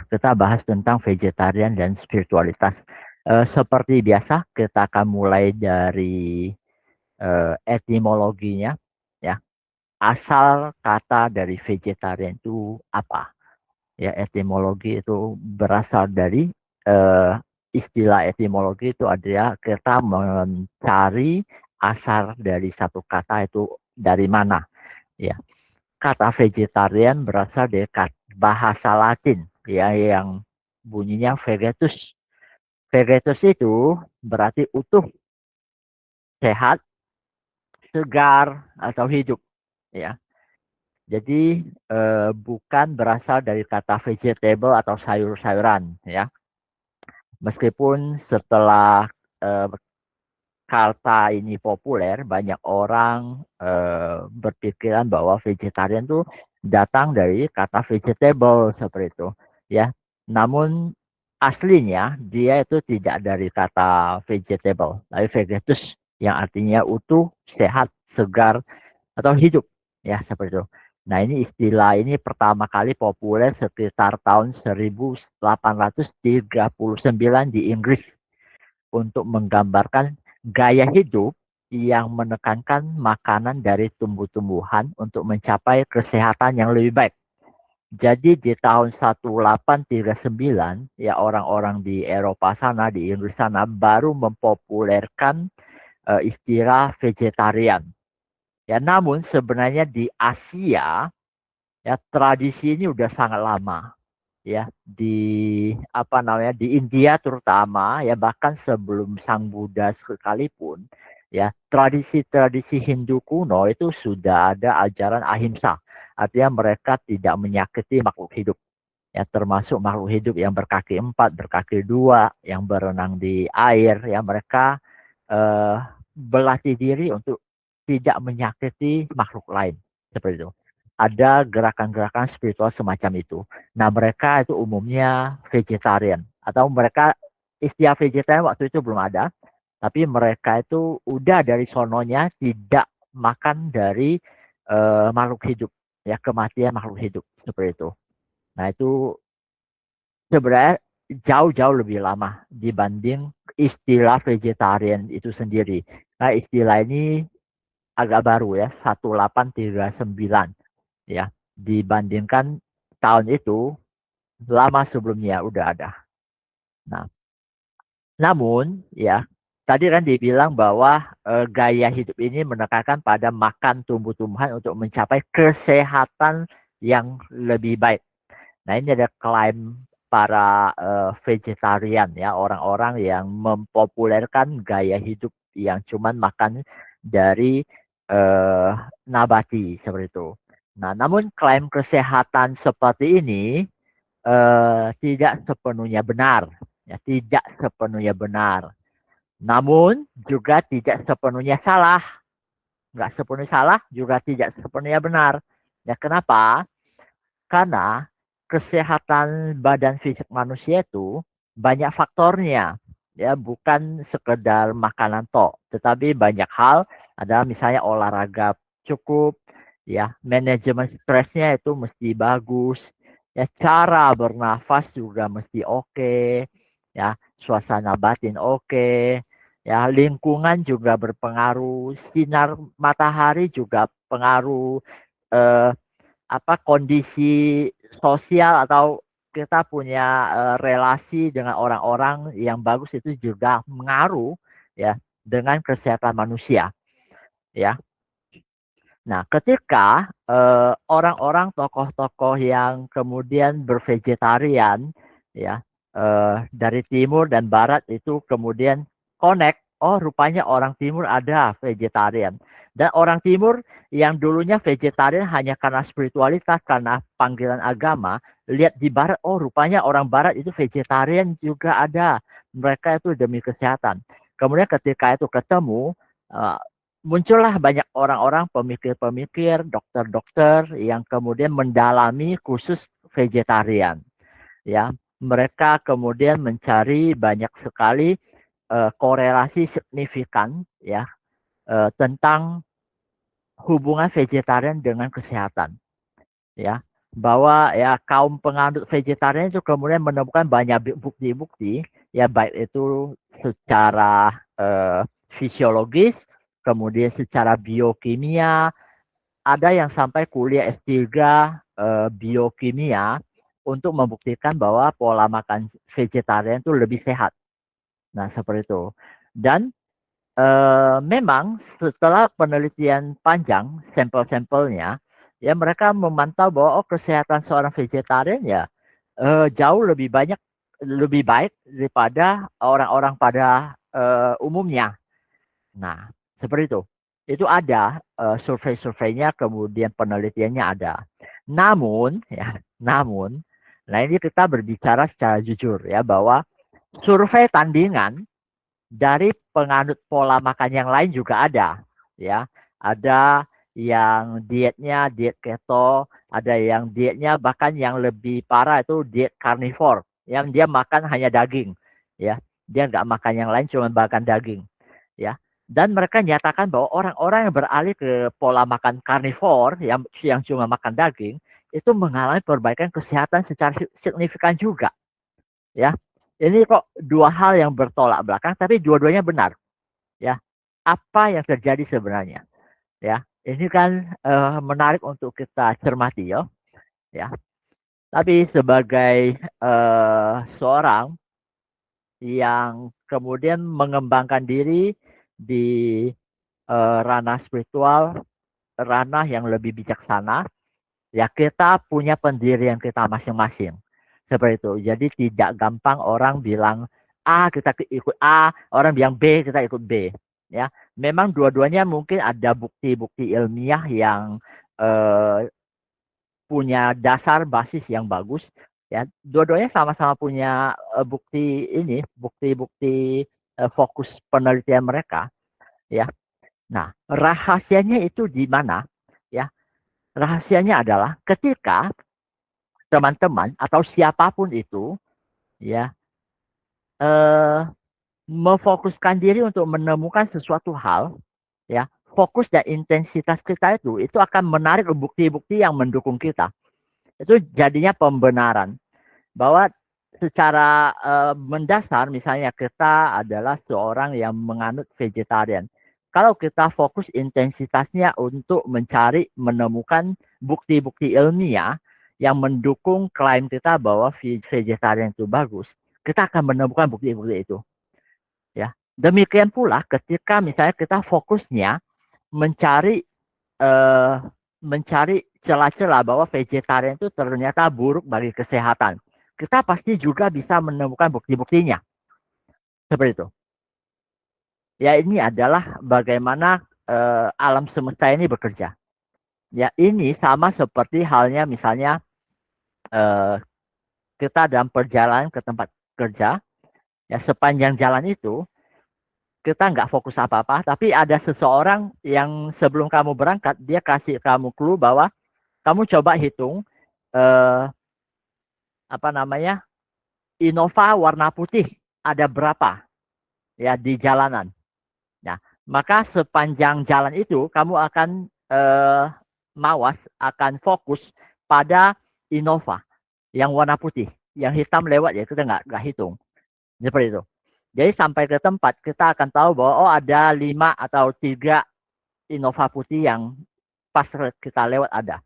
kita bahas tentang vegetarian dan spiritualitas. Seperti biasa, kita akan mulai dari etimologinya, ya. Asal kata dari vegetarian itu apa? Ya, etimologi itu berasal dari eh, istilah etimologi itu adalah kita mencari asal dari satu kata itu dari mana. Ya, kata vegetarian berasal dari bahasa Latin, ya, yang bunyinya vegetus. Vegetus itu berarti utuh, sehat, segar atau hidup, ya. Jadi bukan berasal dari kata vegetable atau sayur-sayuran, ya. Meskipun setelah eh, kata ini populer, banyak orang berpikiran bahwa vegetarian itu datang dari kata vegetable seperti itu, ya. Namun aslinya dia itu tidak dari kata vegetable, tapi vegetus yang artinya utuh, sehat, segar atau hidup, ya seperti itu. Nah, ini istilah ini pertama kali populer sekitar tahun 1839 di Inggris untuk menggambarkan gaya hidup yang menekankan makanan dari tumbuh-tumbuhan untuk mencapai kesehatan yang lebih baik. Jadi di tahun 1839 ya orang-orang di Eropa sana, di Inggris sana baru mempopulerkan istilah vegetarian. Ya, namun sebenarnya di Asia ya tradisi ini udah sangat lama, ya, di apa namanya, di India terutama, ya, bahkan sebelum Sang Buddha sekalipun, ya, tradisi-tradisi Hindu kuno itu sudah ada ajaran ahimsa, artinya mereka tidak menyakiti makhluk hidup, ya, termasuk makhluk hidup yang berkaki empat, berkaki dua, yang berenang di air, ya, mereka eh, berlatih diri untuk tidak menyakiti makhluk lain seperti itu. Ada gerakan-gerakan spiritual semacam itu. Nah, mereka itu umumnya vegetarian atau mereka istilah vegetarian waktu itu belum ada, tapi mereka itu udah dari sononya tidak makan dari makhluk hidup, ya, kematian makhluk hidup seperti itu. Nah, itu sebenarnya jauh-jauh lebih lama dibanding istilah vegetarian itu sendiri. Nah, istilah ini agak baru, ya, 1839, ya. Dibandingkan tahun itu lama sebelumnya udah ada. Nah, namun ya tadi kan dibilang bahwa gaya hidup ini menekankan pada makan tumbuh-tumbuhan untuk mencapai kesehatan yang lebih baik. Nah, ini ada klaim para vegetarian, ya, orang-orang yang mempopulerkan gaya hidup yang cuman makan dari eh, nabati seperti itu. Nah, namun klaim kesehatan seperti ini tidak sepenuhnya benar, ya, tidak sepenuhnya benar. Namun juga tidak sepenuhnya salah, nggak sepenuhnya salah, juga tidak sepenuhnya benar. Ya, kenapa? Karena kesehatan badan fisik manusia itu banyak faktornya, ya, bukan sekedar makanan tok, tetapi banyak hal, ada misalnya olahraga cukup, ya, manajemen stresnya itu mesti bagus, ya, cara bernafas juga mesti oke, ya, suasana batin oke, ya, lingkungan juga berpengaruh, sinar matahari juga pengaruh, eh, apa kondisi sosial atau kita punya relasi dengan orang-orang yang bagus itu juga mengaruh, ya, dengan kesehatan manusia, ya. Nah, ketika orang-orang tokoh-tokoh yang kemudian bervegetarian, ya, dari timur dan barat itu kemudian connect, oh rupanya orang timur ada vegetarian. Dan orang timur yang dulunya vegetarian hanya karena spiritualitas, karena panggilan agama, lihat di barat, oh rupanya orang barat itu vegetarian juga ada. Mereka itu demi kesehatan. Kemudian ketika itu ketemu, eh, muncullah banyak orang-orang, pemikir-pemikir, dokter-dokter yang kemudian mendalami khusus vegetarian, ya. Mereka kemudian mencari banyak sekali korelasi signifikan, ya, tentang hubungan vegetarian dengan kesehatan, ya. bahwa ya kaum penganut vegetarian itu kemudian menemukan banyak bukti-bukti ya, baik itu secara fisiologis, kemudian secara biokimia, ada yang sampai kuliah S3 biokimia untuk membuktikan bahwa pola makan vegetarian itu lebih sehat. Nah, seperti itu. Dan memang setelah penelitian panjang sampel-sampelnya, ya mereka memantau bahwa oh, kesehatan seorang vegetarian ya jauh lebih baik daripada orang-orang pada umumnya. Nah, seperti itu. Itu ada survei-surveinya, kemudian penelitiannya ada. Namun, ya, nah ini kita berbicara secara jujur ya bahwa survei tandingan dari penganut pola makan yang lain juga ada, ya. Ada yang dietnya diet keto, ada yang dietnya bahkan yang lebih parah itu diet karnivor, yang dia makan hanya daging, ya. Dia nggak makan yang lain, cuma makan daging, ya. Dan mereka nyatakan bahwa orang-orang yang beralih ke pola makan karnivor yang cuma makan daging itu mengalami perbaikan kesehatan secara signifikan juga, ya. Ini kok dua hal yang bertolak belakang, tapi dua-duanya benar, ya. Apa yang terjadi sebenarnya, ya? Ini kan menarik untuk kita cermati, ya. Tapi sebagai seorang yang kemudian mengembangkan diri di ranah spiritual, ranah yang lebih bijaksana, ya kita punya pendirian kita masing-masing. Seperti itu. Jadi tidak gampang orang bilang A, kita ikut A, orang bilang B, kita ikut B. Ya, memang dua-duanya mungkin ada bukti-bukti ilmiah yang punya dasar basis yang bagus. Ya, dua-duanya sama-sama punya bukti-bukti fokus penelitian mereka. Ya, nah rahasianya itu di mana? Ya, rahasianya adalah ketika teman-teman atau siapapun itu ya eh, memfokuskan diri untuk menemukan sesuatu hal, ya fokus dan intensitas kita itu akan menarik bukti-bukti yang mendukung kita. Itu jadinya pembenaran bahwa secara mendasar misalnya kita adalah seorang yang menganut vegetarian. Kalau kita fokus intensitasnya untuk mencari menemukan bukti-bukti ilmiah yang mendukung klaim kita bahwa vegetarian itu bagus, kita akan menemukan bukti-bukti itu. Ya, demikian pula ketika misalnya kita fokusnya mencari eh, mencari celah-celah bahwa vegetarian itu ternyata buruk bagi kesehatan, kita pasti juga bisa menemukan bukti-buktinya. Seperti itu. Ya, ini adalah bagaimana alam semesta ini bekerja. Ya, ini sama seperti halnya misalnya eh, kita dalam perjalanan ke tempat kerja, ya sepanjang jalan itu kita nggak fokus apa-apa, tapi ada seseorang yang sebelum kamu berangkat, dia kasih kamu clue bahwa kamu coba hitung eh, apa namanya Innova warna putih ada berapa ya di jalanan. Nah, maka sepanjang jalan itu kamu akan mawas, akan fokus pada Innova yang warna putih, yang hitam lewat ya kita nggak hitung. Seperti itu. Jadi sampai ke tempat kita akan tahu bahwa oh ada 5 atau 3 Innova putih yang pas kita lewat ada.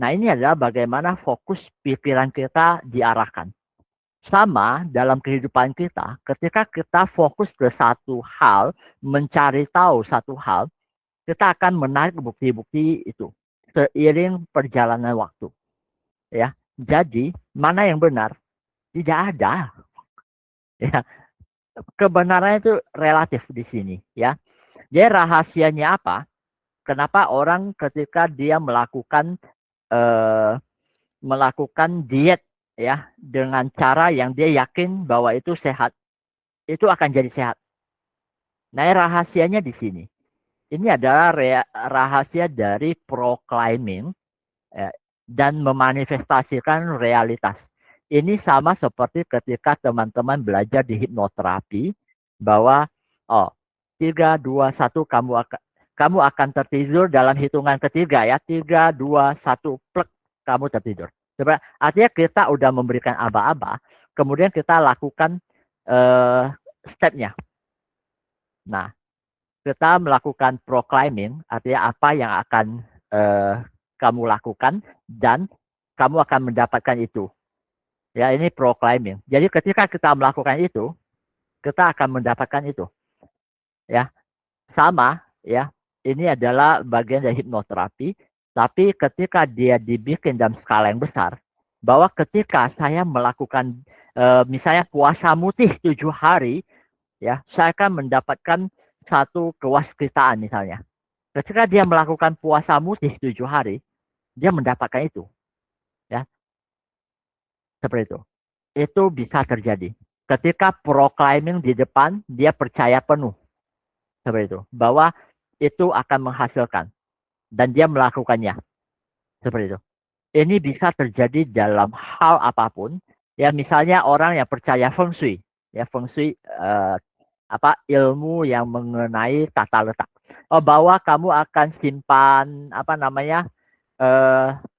Nah ini adalah bagaimana fokus pikiran kita diarahkan. Sama dalam kehidupan kita, ketika kita fokus ke satu hal, mencari tahu satu hal, kita akan menarik bukti-bukti itu seiring perjalanan waktu. Ya, jadi mana yang benar? Tidak ada. Ya, kebenaran itu relatif di sini. Ya, jadi rahasianya apa? Kenapa orang ketika dia eh, melakukan diet ya dengan cara yang dia yakin bahwa itu sehat, itu akan jadi sehat. Nah, rahasianya di sini. Ini adalah rahasia dari proclaiming ya, dan memanifestasikan realitas. Ini sama seperti ketika teman-teman belajar di hipnoterapi bahwa oh 3, 2, 1 kamu akan tertidur dalam hitungan ketiga ya 3, 2, 1 plek kamu tertidur. Artinya kita udah memberikan aba-aba, kemudian kita lakukan stepnya. Nah, kita melakukan proclaiming, artinya apa yang akan kamu lakukan dan kamu akan mendapatkan itu. Ya, ini proclaiming. Jadi ketika kita melakukan itu, kita akan mendapatkan itu. Ya, sama ya. Ini adalah bagian dari hipnoterapi, tapi ketika dia dibikin dalam skala yang besar, bahwa ketika saya melakukan misalnya puasa mutih 7 hari, ya, saya akan mendapatkan satu kewaskitaan misalnya. Ketika dia melakukan puasa mutih 7 hari, dia mendapatkan itu, ya, seperti itu. Itu bisa terjadi. Ketika proclaiming di depan, dia percaya penuh, seperti itu, bahwa itu akan menghasilkan dan dia melakukannya, seperti itu. Ini bisa terjadi dalam hal apapun. Ya, misalnya orang yang percaya feng shui, ya feng shui ilmu yang mengenai tata letak. Oh, bahwa kamu akan simpan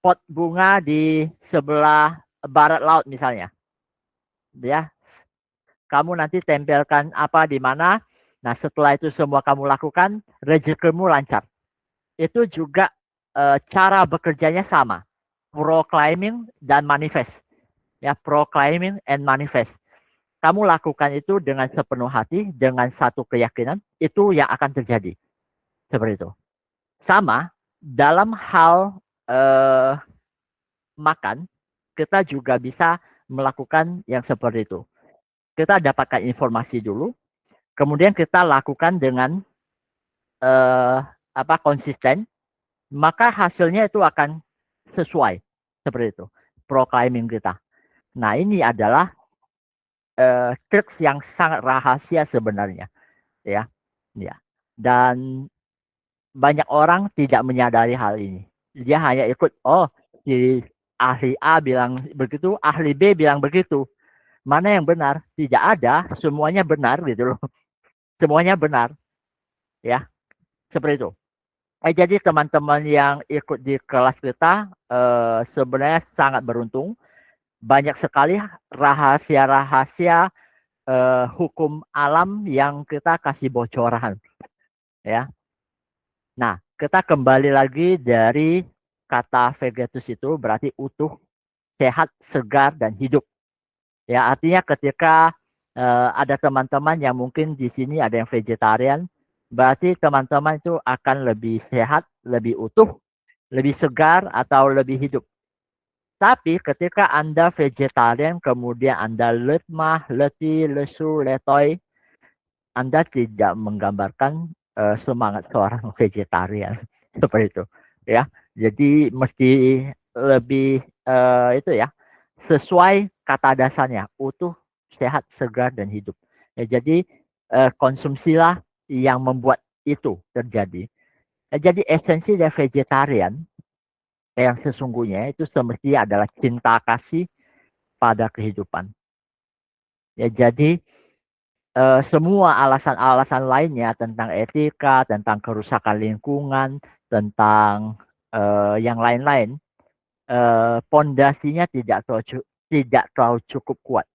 pot bunga di sebelah barat laut misalnya. Ya, kamu nanti tempelkan apa di mana. Nah, setelah itu semua kamu lakukan, rezekimu lancar. Itu juga cara bekerjanya sama. Proclaiming dan manifest. Ya, proclaiming and manifest. Kamu lakukan itu dengan sepenuh hati, dengan satu keyakinan, itu yang akan terjadi. Seperti itu. Sama, dalam hal makan, kita juga bisa melakukan yang seperti itu. Kita dapatkan informasi dulu, kemudian kita lakukan dengan konsisten, maka hasilnya itu akan sesuai. Seperti itu. Proclaiming kita. Nah, ini adalah trik yang sangat rahasia sebenarnya, ya. Ya. Dan banyak orang tidak menyadari hal ini. Dia hanya ikut, oh, si ahli A bilang begitu, ahli B bilang begitu. Mana yang benar? Tidak ada, semuanya benar gitu loh. Semuanya benar, ya. Seperti itu. Jadi teman-teman yang ikut di kelas kita sebenarnya sangat beruntung. Banyak sekali rahasia-rahasia hukum alam yang kita kasih bocoran, ya. Nah, kita kembali lagi dari kata vegetus itu berarti utuh, sehat, segar, dan hidup. Ya, artinya ketika ada teman-teman yang mungkin di sini ada yang vegetarian, berarti teman-teman itu akan lebih sehat, lebih utuh, lebih segar, atau lebih hidup. Tapi ketika Anda vegetarian, kemudian Anda lemah, letih, lesu, letoy, Anda tidak menggambarkan semangat seorang vegetarian. Seperti itu. Ya, jadi mesti lebih itu ya, sesuai kata dasarnya, utuh, sehat, segar, dan hidup. Ya, jadi konsumsilah yang membuat itu terjadi. Ya, jadi esensi dari vegetarian yang sesungguhnya itu semestinya adalah cinta kasih pada kehidupan. Ya, jadi semua alasan-alasan lainnya tentang etika, tentang kerusakan lingkungan, tentang yang lain-lain, pondasinya tidak terlalu cukup kuat.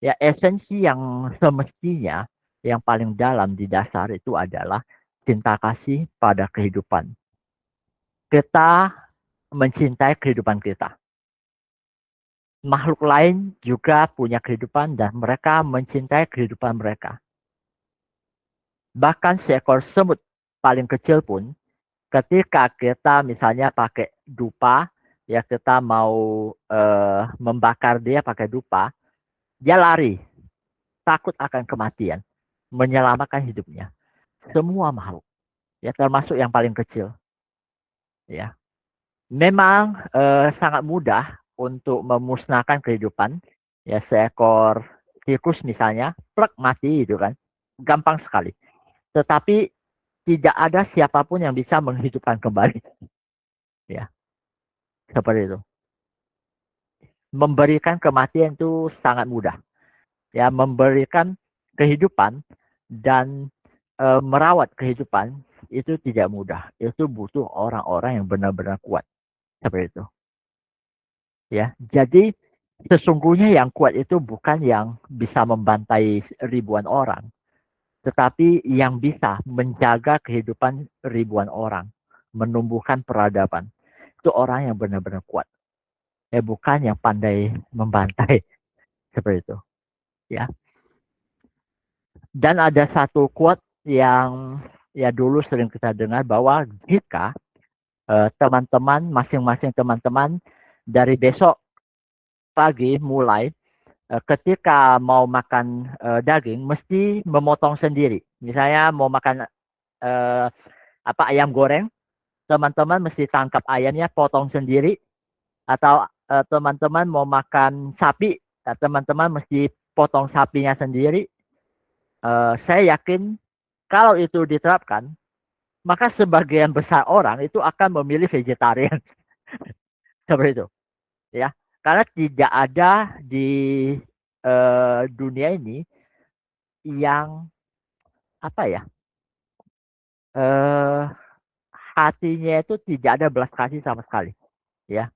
Ya, esensi yang semestinya yang paling dalam di dasar itu adalah cinta kasih pada kehidupan. Kita mencintai kehidupan kita. Makhluk lain juga punya kehidupan dan mereka mencintai kehidupan mereka. Bahkan seekor semut paling kecil pun, ketika kita misalnya pakai dupa, ya kita mau membakar dia pakai dupa, dia lari, takut akan kematian, menyelamatkan hidupnya. Semua makhluk, ya termasuk yang paling kecil, ya. Memang sangat mudah untuk memusnahkan kehidupan, ya seekor tikus misalnya, plek mati itu kan, gampang sekali. Tetapi tidak ada siapapun yang bisa menghidupkan kembali, ya seperti itu. Memberikan kematian itu sangat mudah, ya memberikan kehidupan dan merawat kehidupan itu tidak mudah. Itu butuh orang-orang yang benar-benar kuat, seperti itu. Ya, jadi sesungguhnya yang kuat itu bukan yang bisa membantai ribuan orang, tetapi yang bisa menjaga kehidupan ribuan orang, menumbuhkan peradaban. Itu orang yang benar-benar kuat. Bukan yang pandai membantai seperti itu. Ya. Dan ada satu quote yang ya dulu sering kita dengar bahwa jika teman-teman masing-masing teman-teman dari besok pagi mulai ketika mau makan daging mesti memotong sendiri. Misalnya mau makan eh, apa ayam goreng, teman-teman mesti tangkap ayamnya, potong sendiri. Atau teman-teman mau makan sapi, teman-teman mesti potong sapinya sendiri. Saya yakin kalau itu diterapkan, maka sebagian besar orang itu akan memilih vegetarian seperti itu, ya. Karena tidak ada di dunia ini yang apa ya eh, hatinya itu tidak ada belas kasih sama sekali, ya.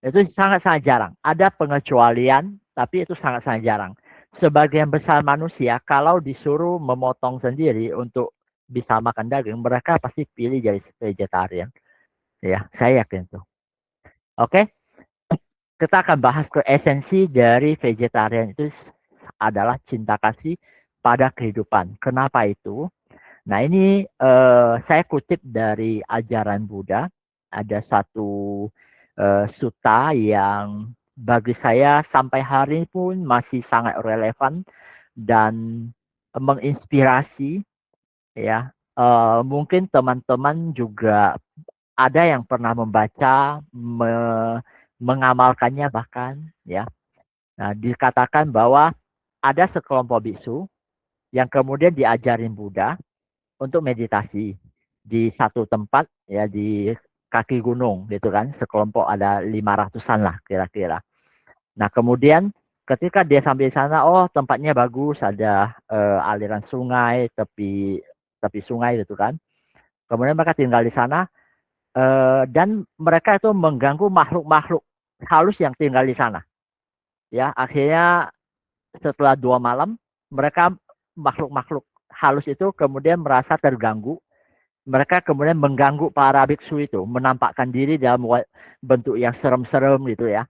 Itu sangat-sangat jarang. Ada pengecualian, tapi itu sangat-sangat jarang. Sebagian besar manusia kalau disuruh memotong sendiri untuk bisa makan daging, mereka pasti pilih jadi vegetarian. Ya, saya yakin itu. Oke, kita akan bahas ke esensi dari vegetarian itu adalah cinta kasih pada kehidupan. Kenapa itu? Nah, ini saya kutip dari ajaran Buddha. Ada satu sutta yang bagi saya sampai hari ini pun masih sangat relevan dan menginspirasi, ya. Mungkin teman-teman juga ada yang pernah membaca, mengamalkannya bahkan, ya. Nah, dikatakan bahwa ada sekelompok biksu yang kemudian diajarin Buddha untuk meditasi di satu tempat, ya, di kaki gunung gitu kan, sekelompok ada 500-an lah kira-kira. Nah, kemudian ketika dia sampai di sana, oh tempatnya bagus, ada aliran sungai, tepi tepi sungai gitu kan. Kemudian mereka tinggal di sana dan mereka itu mengganggu makhluk-makhluk halus yang tinggal di sana. Ya, akhirnya setelah 2 malam mereka makhluk-makhluk halus itu kemudian merasa terganggu. Mereka kemudian mengganggu para biksu itu, menampakkan diri dalam bentuk yang serem-serem gitu ya.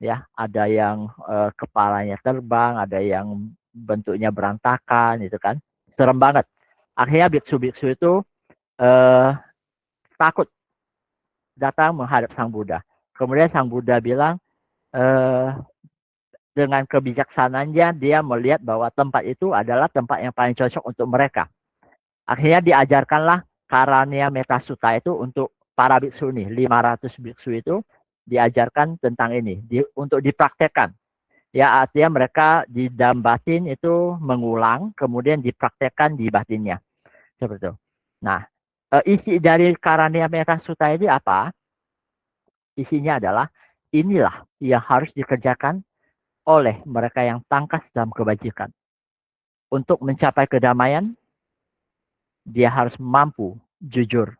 Ya, ada yang kepalanya terbang, ada yang bentuknya berantakan gitu kan. Serem banget. Akhirnya biksu-biksu itu eh, takut datang menghadap Sang Buddha. Kemudian Sang Buddha bilang eh, dengan kebijaksanaannya dia melihat bahwa tempat itu adalah tempat yang paling cocok untuk mereka. Akhirnya diajarkanlah Karania Metta Sutta itu untuk para biksu nih, 500 biksu itu diajarkan tentang ini untuk dipraktekkan. Ya, artinya mereka di dalam batin itu mengulang, kemudian dipraktekkan di batinnya. Seperti itu. Nah, isi dari Karania Metta Sutta ini apa? Isinya adalah inilah yang harus dikerjakan oleh mereka yang tangkas dalam kebajikan. Untuk mencapai kedamaian, dia harus mampu jujur,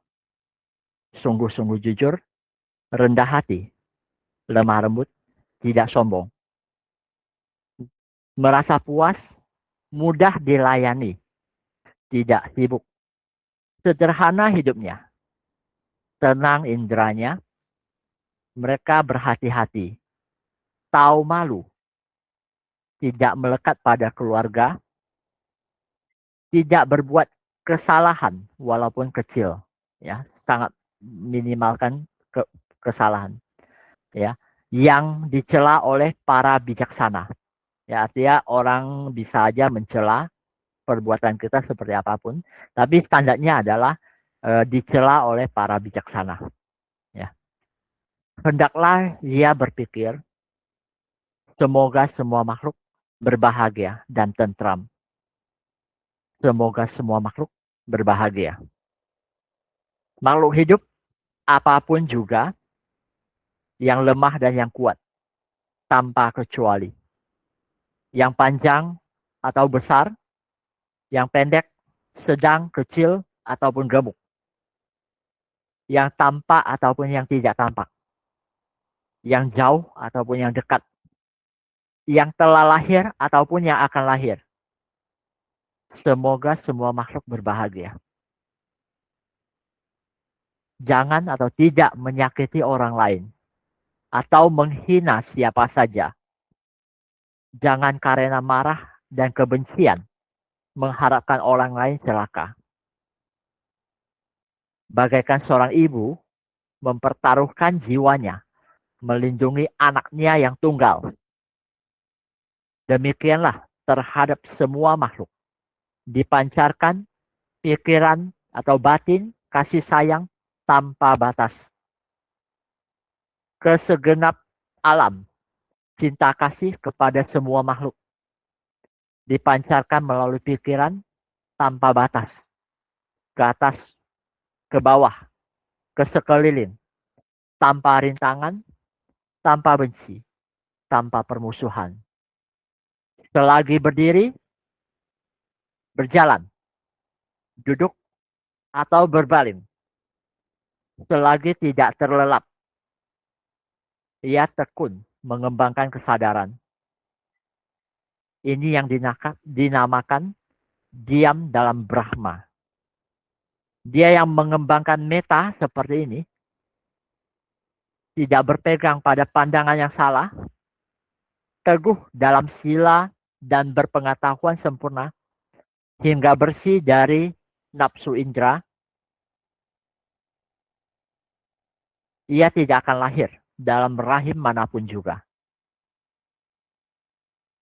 sungguh-sungguh jujur, rendah hati, lemah lembut, tidak sombong, merasa puas, mudah dilayani, tidak sibuk, sederhana hidupnya, tenang indranya, mereka berhati-hati, tahu malu, tidak melekat pada keluarga, tidak berbuat kesalahan walaupun kecil, ya, sangat minimalkan kesalahan, ya, yang dicela oleh para bijaksana. Ya, artinya orang bisa aja mencela perbuatan kita seperti apapun, tapi standarnya adalah dicela oleh para bijaksana. Ya. Hendaklah dia berpikir, semoga semua makhluk berbahagia dan tentram. Semoga semua makhluk berbahagia. Makhluk hidup apapun juga, yang lemah dan yang kuat, tanpa kecuali. Yang panjang atau besar, yang pendek, sedang, kecil, ataupun gemuk. Yang tampak ataupun yang tidak tampak. yang jauh ataupun yang dekat, yang telah lahir ataupun yang akan lahir. Semoga semua makhluk berbahagia. Jangan atau tidak menyakiti orang lain atau menghina siapa saja. Jangan karena marah dan kebencian mengharapkan orang lain celaka. Bagaikan seorang ibu mempertaruhkan jiwanya melindungi anaknya yang tunggal. Demikianlah terhadap semua makhluk. Dipancarkan pikiran atau batin kasih sayang tanpa batas. Ke segenap alam, cinta kasih kepada semua makhluk. Dipancarkan melalui pikiran tanpa batas. Ke atas, ke bawah, ke sekeliling. Tanpa rintangan, tanpa benci, tanpa permusuhan. Selagi berdiri, berjalan, duduk, atau berbaring. Selagi tidak terlelap, ia tekun mengembangkan kesadaran. Ini yang dinamakan diam dalam Brahma. Dia yang mengembangkan meta seperti ini, tidak berpegang pada pandangan yang salah, teguh dalam sila dan berpengetahuan sempurna, hingga bersih dari nafsu indera, ia tidak akan lahir dalam rahim manapun juga.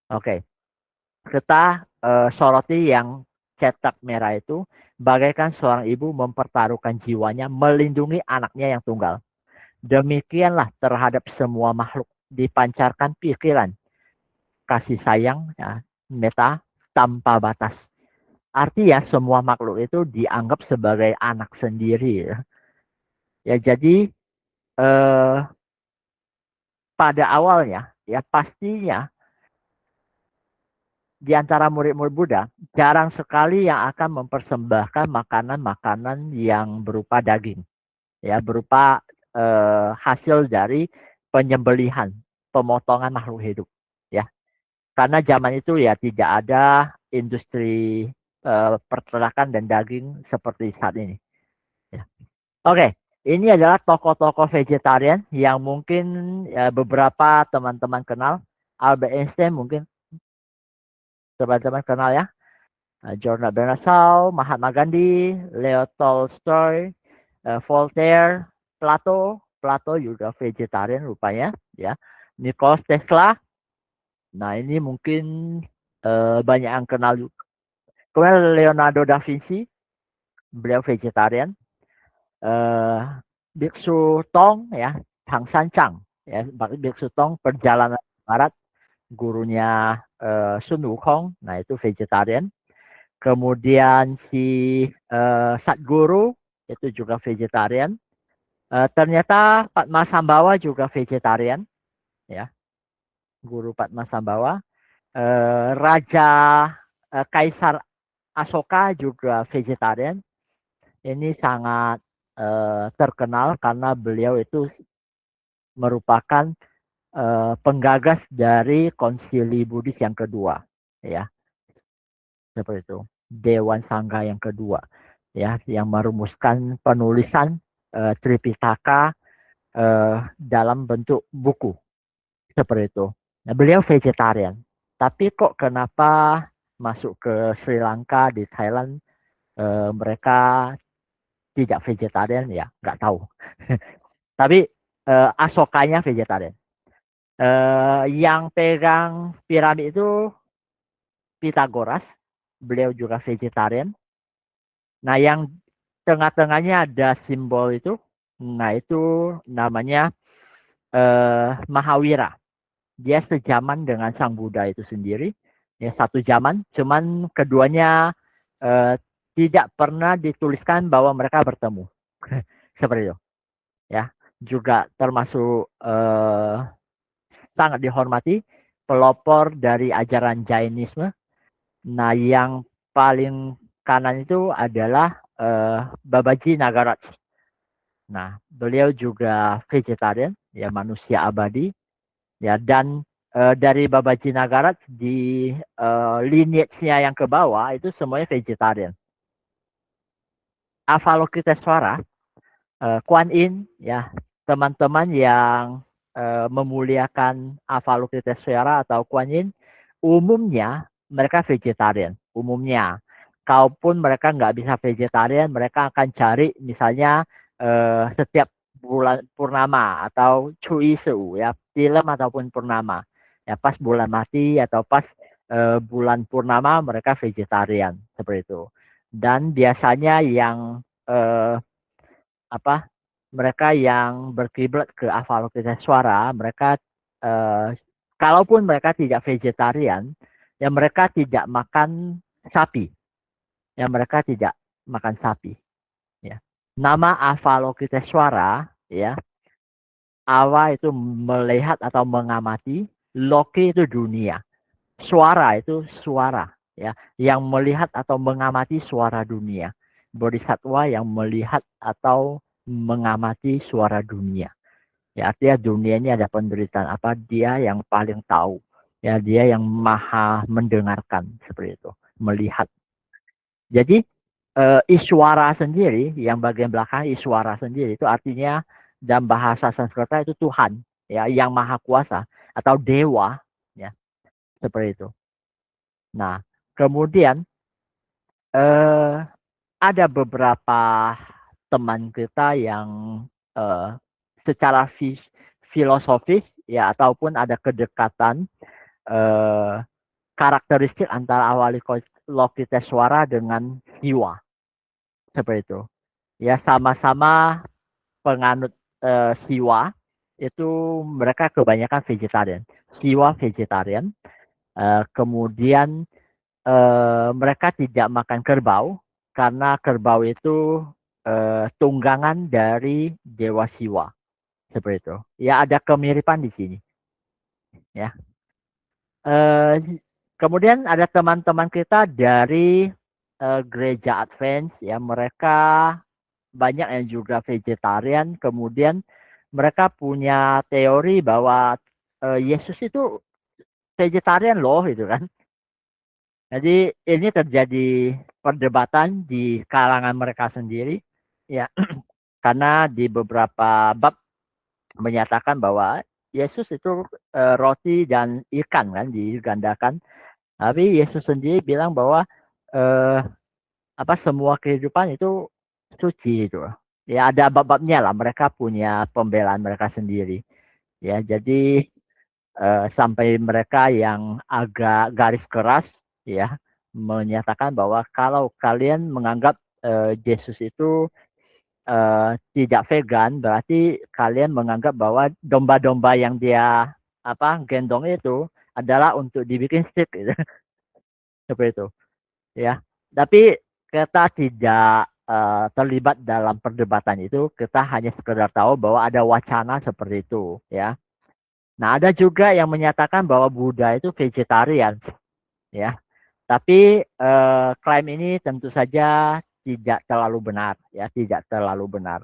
Oke, kita soroti yang cetak merah itu, bagaikan seorang ibu mempertaruhkan jiwanya melindungi anaknya yang tunggal. Demikianlah terhadap semua makhluk dipancarkan pikiran kasih sayang, ya, meta tanpa batas. Artinya semua makhluk itu dianggap sebagai anak sendiri. Ya, jadi pada awalnya ya pastinya di antara murid-murid Buddha jarang sekali yang akan mempersembahkan makanan-makanan yang berupa daging, ya berupa hasil dari penyembelihan, pemotongan makhluk hidup, ya. Karena zaman itu ya tidak ada industri peternakan dan daging seperti saat ini. Ya. Oke, ini adalah tokoh-tokoh vegetarian yang mungkin beberapa teman-teman kenal. Albert Einstein mungkin teman-teman kenal ya. Jordan Bernasau, Mahatma Gandhi, Leo Tolstoy, Voltaire, Plato juga vegetarian rupanya ya. Nikola Tesla. Nah, ini mungkin banyak yang kenal juga. Kemudian Leonardo da Vinci, beliau vegetarian. Biksu Tong ya, Tang San Chang ya, Biksu Tong perjalanan barat, gurunya Sun Wukong, nah itu vegetarian. Kemudian si Satguru itu juga vegetarian. Ternyata Padmasambhava juga vegetarian ya, guru Padmasambhava. Raja Kaisar Asoka juga vegetarian. Ini sangat terkenal karena beliau itu merupakan penggagas dari konsili Buddhis yang kedua, ya seperti itu, Dewan Sangga yang kedua, ya yang merumuskan penulisan Tripitaka dalam bentuk buku seperti itu. Nah, beliau vegetarian, tapi kok kenapa masuk ke Sri Lanka di Thailand mereka tidak vegetarian ya nggak tahu. Tapi Asokanya vegetarian. Yang pegang piramid itu Pythagoras, beliau juga vegetarian. Nah, yang tengah-tengahnya ada simbol itu, nah itu namanya Mahawira. Dia sejaman dengan Sang Buddha itu sendiri, ya satu zaman, cuman keduanya tidak pernah dituliskan bahwa mereka bertemu, seperti itu, ya. Juga termasuk sangat dihormati, pelopor dari ajaran Jainisme. Nah, yang paling kanan itu adalah Babaji Nagaraj. Nah, beliau juga vegetarian, ya manusia abadi, ya dan dari Babaji Nagarat di lineage-nya yang ke bawah itu semuanya vegetarian. Avalokitesvara, Kuan Yin, ya teman-teman yang memuliakan Avalokitesvara atau Kuan Yin, umumnya mereka vegetarian, umumnya. Kalaupun mereka nggak bisa vegetarian, mereka akan cari misalnya setiap bulan purnama atau cui su ya film ataupun purnama ya pas bulan mati atau pas bulan purnama mereka vegetarian seperti itu. Dan biasanya yang apa mereka yang berkiblat ke Avalokitesvara, mereka eh, kalaupun mereka tidak vegetarian, ya mereka tidak makan sapi, ya mereka tidak makan sapi. Ya. Nama Avalokitesvara, ya Awa itu melihat atau mengamati, Loki itu dunia, suara itu suara, ya yang melihat atau mengamati suara dunia. Bodhisattva yang melihat atau mengamati suara dunia. Ya, artinya dunia ini ada penderitaan apa, dia yang paling tahu. Ya, dia yang maha mendengarkan seperti itu, melihat. Jadi Iswara sendiri, yang bagian belakang Iswara sendiri itu artinya dalam bahasa Sanskerta itu Tuhan, ya, yang maha kuasa atau dewa, ya, seperti itu. Nah, kemudian eh, ada beberapa teman kita yang eh, secara filosofis ya ataupun ada kedekatan eh, karakteristik antara Avalokitesvara dengan Siwa seperti itu. Ya sama-sama penganut Siwa itu mereka kebanyakan vegetarian. Siwa vegetarian, kemudian mereka tidak makan kerbau karena kerbau itu tunggangan dari Dewa Siwa seperti itu. Ya ada kemiripan di sini. Ya. Eh, kemudian ada teman-teman kita dari gereja Advent ya mereka banyak yang juga vegetarian. Kemudian mereka punya teori bahwa Yesus itu vegetarian loh itu kan. Jadi ini terjadi perdebatan di kalangan mereka sendiri, ya, karena di beberapa bab menyatakan bahwa Yesus itu roti dan ikan kan digandakan, tapi Yesus sendiri bilang bahwa eh, apa semua kehidupan itu suci itu. Ya ada bab-babnya lah, mereka punya pembelaan mereka sendiri. Ya jadi sampai mereka yang agak garis keras ya menyatakan bahwa kalau kalian menganggap Yesus itu tidak vegan berarti kalian menganggap bahwa domba-domba yang dia apa gendong itu adalah untuk dibikin steak gitu. Seperti itu ya. Tapi kita tidak terlibat dalam perdebatan itu, kita hanya sekedar tahu bahwa ada wacana seperti itu ya. Nah, ada juga yang menyatakan bahwa Buddha itu vegetarian, ya. Tapi klaim ini tentu saja tidak terlalu benar, ya, tidak terlalu benar.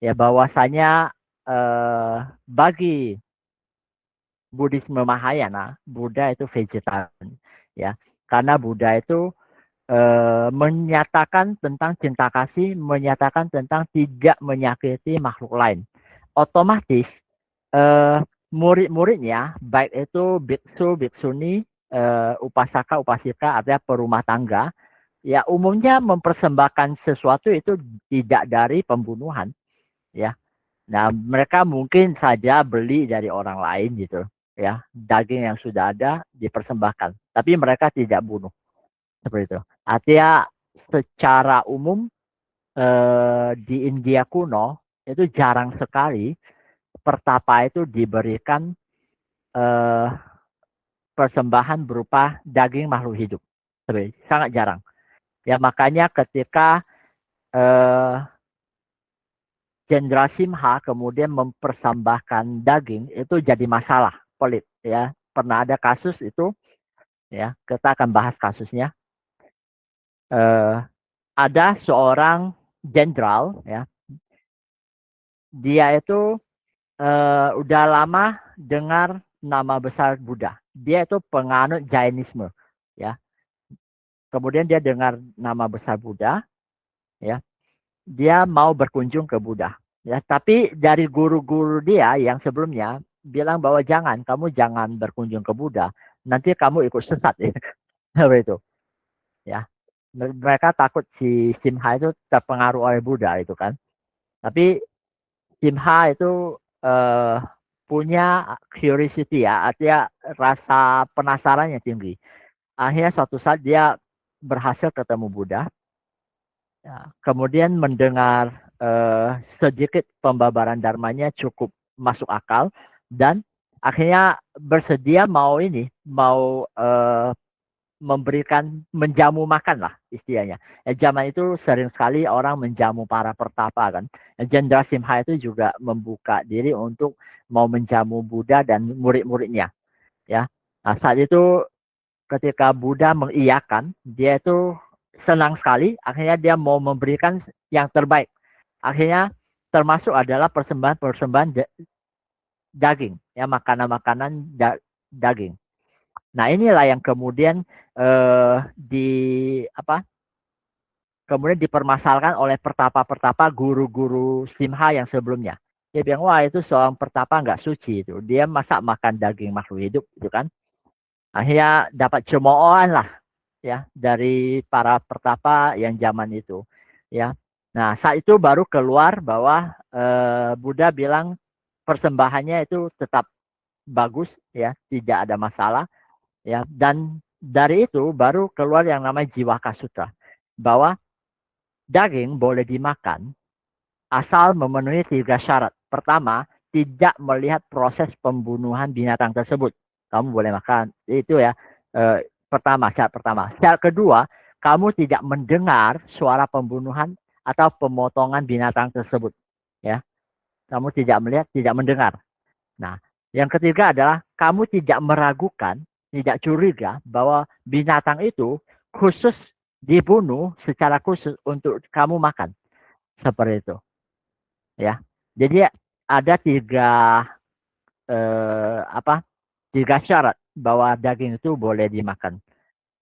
Ya, bahwasanya bagi Buddhisme Mahayana, Buddha itu vegetarian, ya. Karena Buddha itu menyatakan tentang cinta kasih, menyatakan tentang tidak menyakiti makhluk lain. Otomatis eh, murid-muridnya baik itu biksu, biksuni, upasaka, upasika artinya perumah tangga, ya umumnya mempersembahkan sesuatu itu tidak dari pembunuhan, ya. Nah, mereka mungkin saja beli dari orang lain gitu, ya. Daging yang sudah ada dipersembahkan, tapi mereka tidak bunuh seperti itu. Artinya secara umum di India kuno itu jarang sekali pertapa itu diberikan eh, persembahan berupa daging makhluk hidup. Sangat jarang. Ya makanya ketika eh, Jenderal Simha kemudian mempersembahkan daging itu jadi masalah pelit ya. Pernah ada kasus itu ya, kita akan bahas kasusnya. Eh, ada seorang jenderal ya dia itu udah lama dengar nama besar Buddha. Dia itu penganut Jainisme, ya. Kemudian dia dengar nama besar Buddha, ya. Dia mau berkunjung ke Buddha, ya. Tapi dari guru-guru dia yang sebelumnya bilang bahwa kamu jangan berkunjung ke Buddha, nanti kamu ikut sesat, ya. Seperti itu, ya. Mereka takut si Simha itu terpengaruh oleh Buddha itu kan. Tapi Simha itu punya curiosity, ya, artinya rasa penasaran yang tinggi. Akhirnya suatu saat dia berhasil ketemu Buddha, ya, kemudian mendengar sedikit pembabaran dharmanya cukup masuk akal, dan akhirnya bersedia mau memberikan menjamu makan lah istilahnya. Zaman itu sering sekali orang menjamu para pertapa kan. Jenderal Simha itu juga membuka diri untuk mau menjamu Buddha dan murid-muridnya, ya. Nah, saat itu ketika Buddha mengiyakan, dia itu senang sekali. Akhirnya dia mau memberikan yang terbaik. Akhirnya termasuk adalah persembahan-persembahan daging, ya, makanan-makanan daging. Nah, inilah yang kemudian kemudian dipermasalahkan oleh pertapa-pertapa guru-guru Simha yang sebelumnya. Dia bilang, wah, itu seorang pertapa nggak suci itu. Dia masa makan daging makhluk hidup itu kan. Akhirnya dapat cemoohan lah, ya, dari para pertapa yang zaman itu, ya. Nah, saat itu baru keluar bahwa Buddha bilang persembahannya itu tetap bagus, ya, tidak ada masalah, ya. Dan dari itu baru keluar yang namanya Jiwaka Sutra, bahwa daging boleh dimakan asal memenuhi 3 syarat. Pertama, tidak melihat proses pembunuhan binatang tersebut. Kamu boleh makan. Itu ya. Syarat pertama. Syarat kedua, kamu tidak mendengar suara pembunuhan atau pemotongan binatang tersebut. Ya. Kamu tidak melihat, tidak mendengar. Nah, yang ketiga adalah kamu tidak meragukan, tidak curiga bahwa binatang itu khusus dibunuh secara khusus untuk kamu makan. Seperti itu, ya. Jadi ada tiga syarat bahwa daging itu boleh dimakan,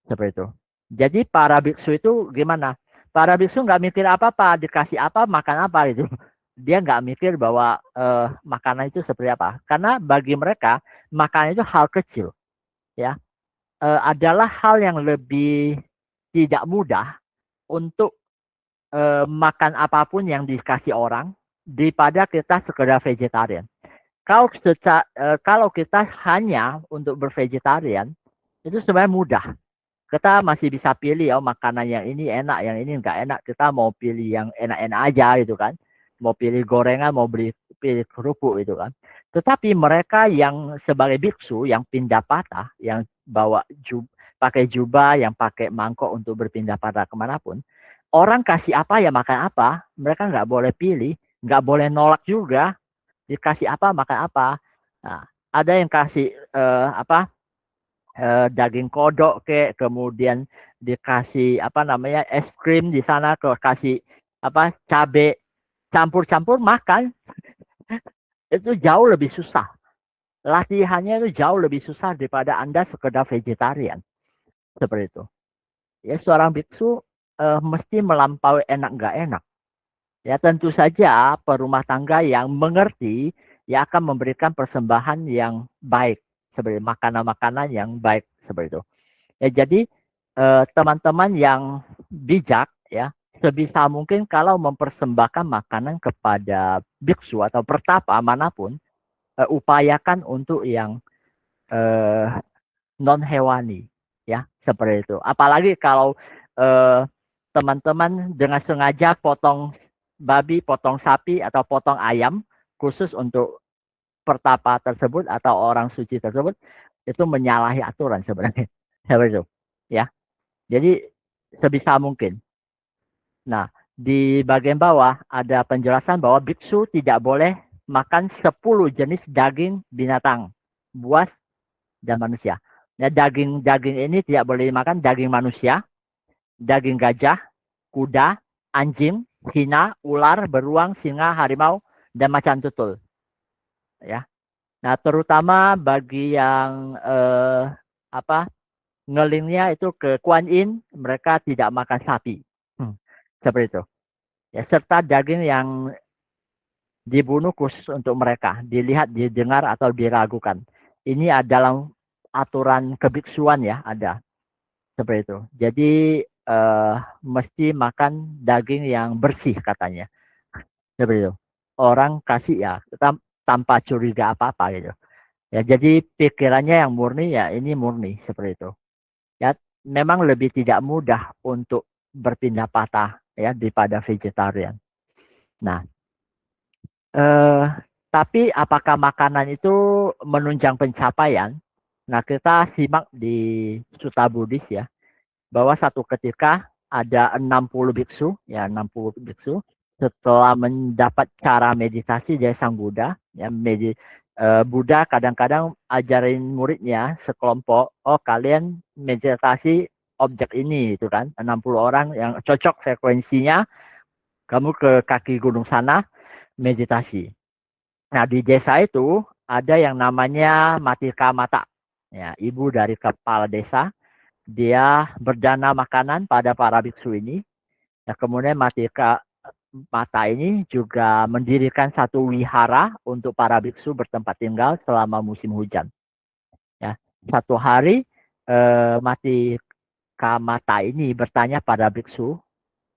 seperti itu. Jadi para biksu itu gimana? Para biksu nggak mikir apa-apa, dikasih apa makan apa gitu. Dia nggak mikir bahwa makanan itu seperti apa. Karena bagi mereka makanan itu hal kecil, ya. Adalah hal yang lebih tidak mudah untuk makan apapun yang dikasih orang daripada kita sekedar vegetarian. Kalau kita hanya untuk bervegetarian, itu sebenarnya mudah. Kita masih bisa pilih, oh, makanan yang ini enak, yang ini enggak enak. Kita mau pilih yang enak-enak aja gitu kan. Mau pilih gorengan, mau pilih kerupuk gitu kan. Tetapi mereka yang sebagai biksu, yang pindah patah, yang bawa pakai jubah, yang pakai mangkok untuk berpindah patah kemanapun, orang kasih apa ya makan apa, mereka nggak boleh pilih, nggak boleh nolak juga, dikasih apa makan apa. Nah, ada yang kasih daging kodok kemudian dikasih es krim di sana, kasih cabai, campur-campur makan. Itu jauh lebih susah. Latihannya itu jauh lebih susah daripada Anda sekedar vegetarian. Seperti itu. Ya, seorang biksu mesti melampaui enak nggak enak. Ya, tentu saja perumah tangga yang mengerti ya akan memberikan persembahan yang baik, seperti makanan-makanan yang baik, seperti itu. Ya, jadi teman-teman yang bijak, ya, sebisa mungkin kalau mempersembahkan makanan kepada biksu atau pertapa manapun, upayakan untuk yang non hewani, ya, seperti itu. Apalagi kalau teman-teman dengan sengaja potong babi, potong sapi atau potong ayam khusus untuk pertapa tersebut atau orang suci tersebut, itu menyalahi aturan sebenarnya. Seperti itu, ya. Jadi sebisa mungkin. Nah, di bagian bawah ada penjelasan bahwa biksu tidak boleh makan 10 jenis daging binatang, buas, dan manusia. Nah, daging ini tidak boleh dimakan daging manusia, daging gajah, kuda, anjing, hina, ular, beruang, singa, harimau, dan macan tutul, ya. Nah, terutama bagi yang apa ngelingnya itu ke Kuan Yin, mereka tidak makan sapi. Seperti itu. Ya, serta daging yang dibunuh khusus untuk mereka, dilihat, didengar atau diragukan. Ini adalah aturan kebiksuan ya, ada seperti itu. Jadi mesti makan daging yang bersih katanya. Seperti itu. Orang kasih ya tanpa curiga apa-apa gitu. Ya, jadi pikirannya yang murni ya ini murni seperti itu. Ya, memang lebih tidak mudah untuk berpindah patah ya daripada vegetarian. Nah, eh, tapi apakah makanan itu menunjang pencapaian? Nah, kita simak di Sutta Buddhis ya, bahwa satu ketika ada 60 biksu, ya 60 biksu, setelah mendapat cara meditasi dari Sang Buddha, ya Buddha kadang-kadang ajarin muridnya sekelompok, oh kalian meditasi objek ini, itu kan, 60 orang yang cocok frekuensinya, kamu ke kaki gunung sana meditasi. Nah, di desa itu ada yang namanya Matika Mata. Ya, ibu dari kepala desa. Dia berdana makanan pada para biksu ini. Ya, kemudian Matika Mata ini juga mendirikan satu wihara untuk para biksu bertempat tinggal selama musim hujan. Ya, satu hari Matika Mata ini bertanya pada biksu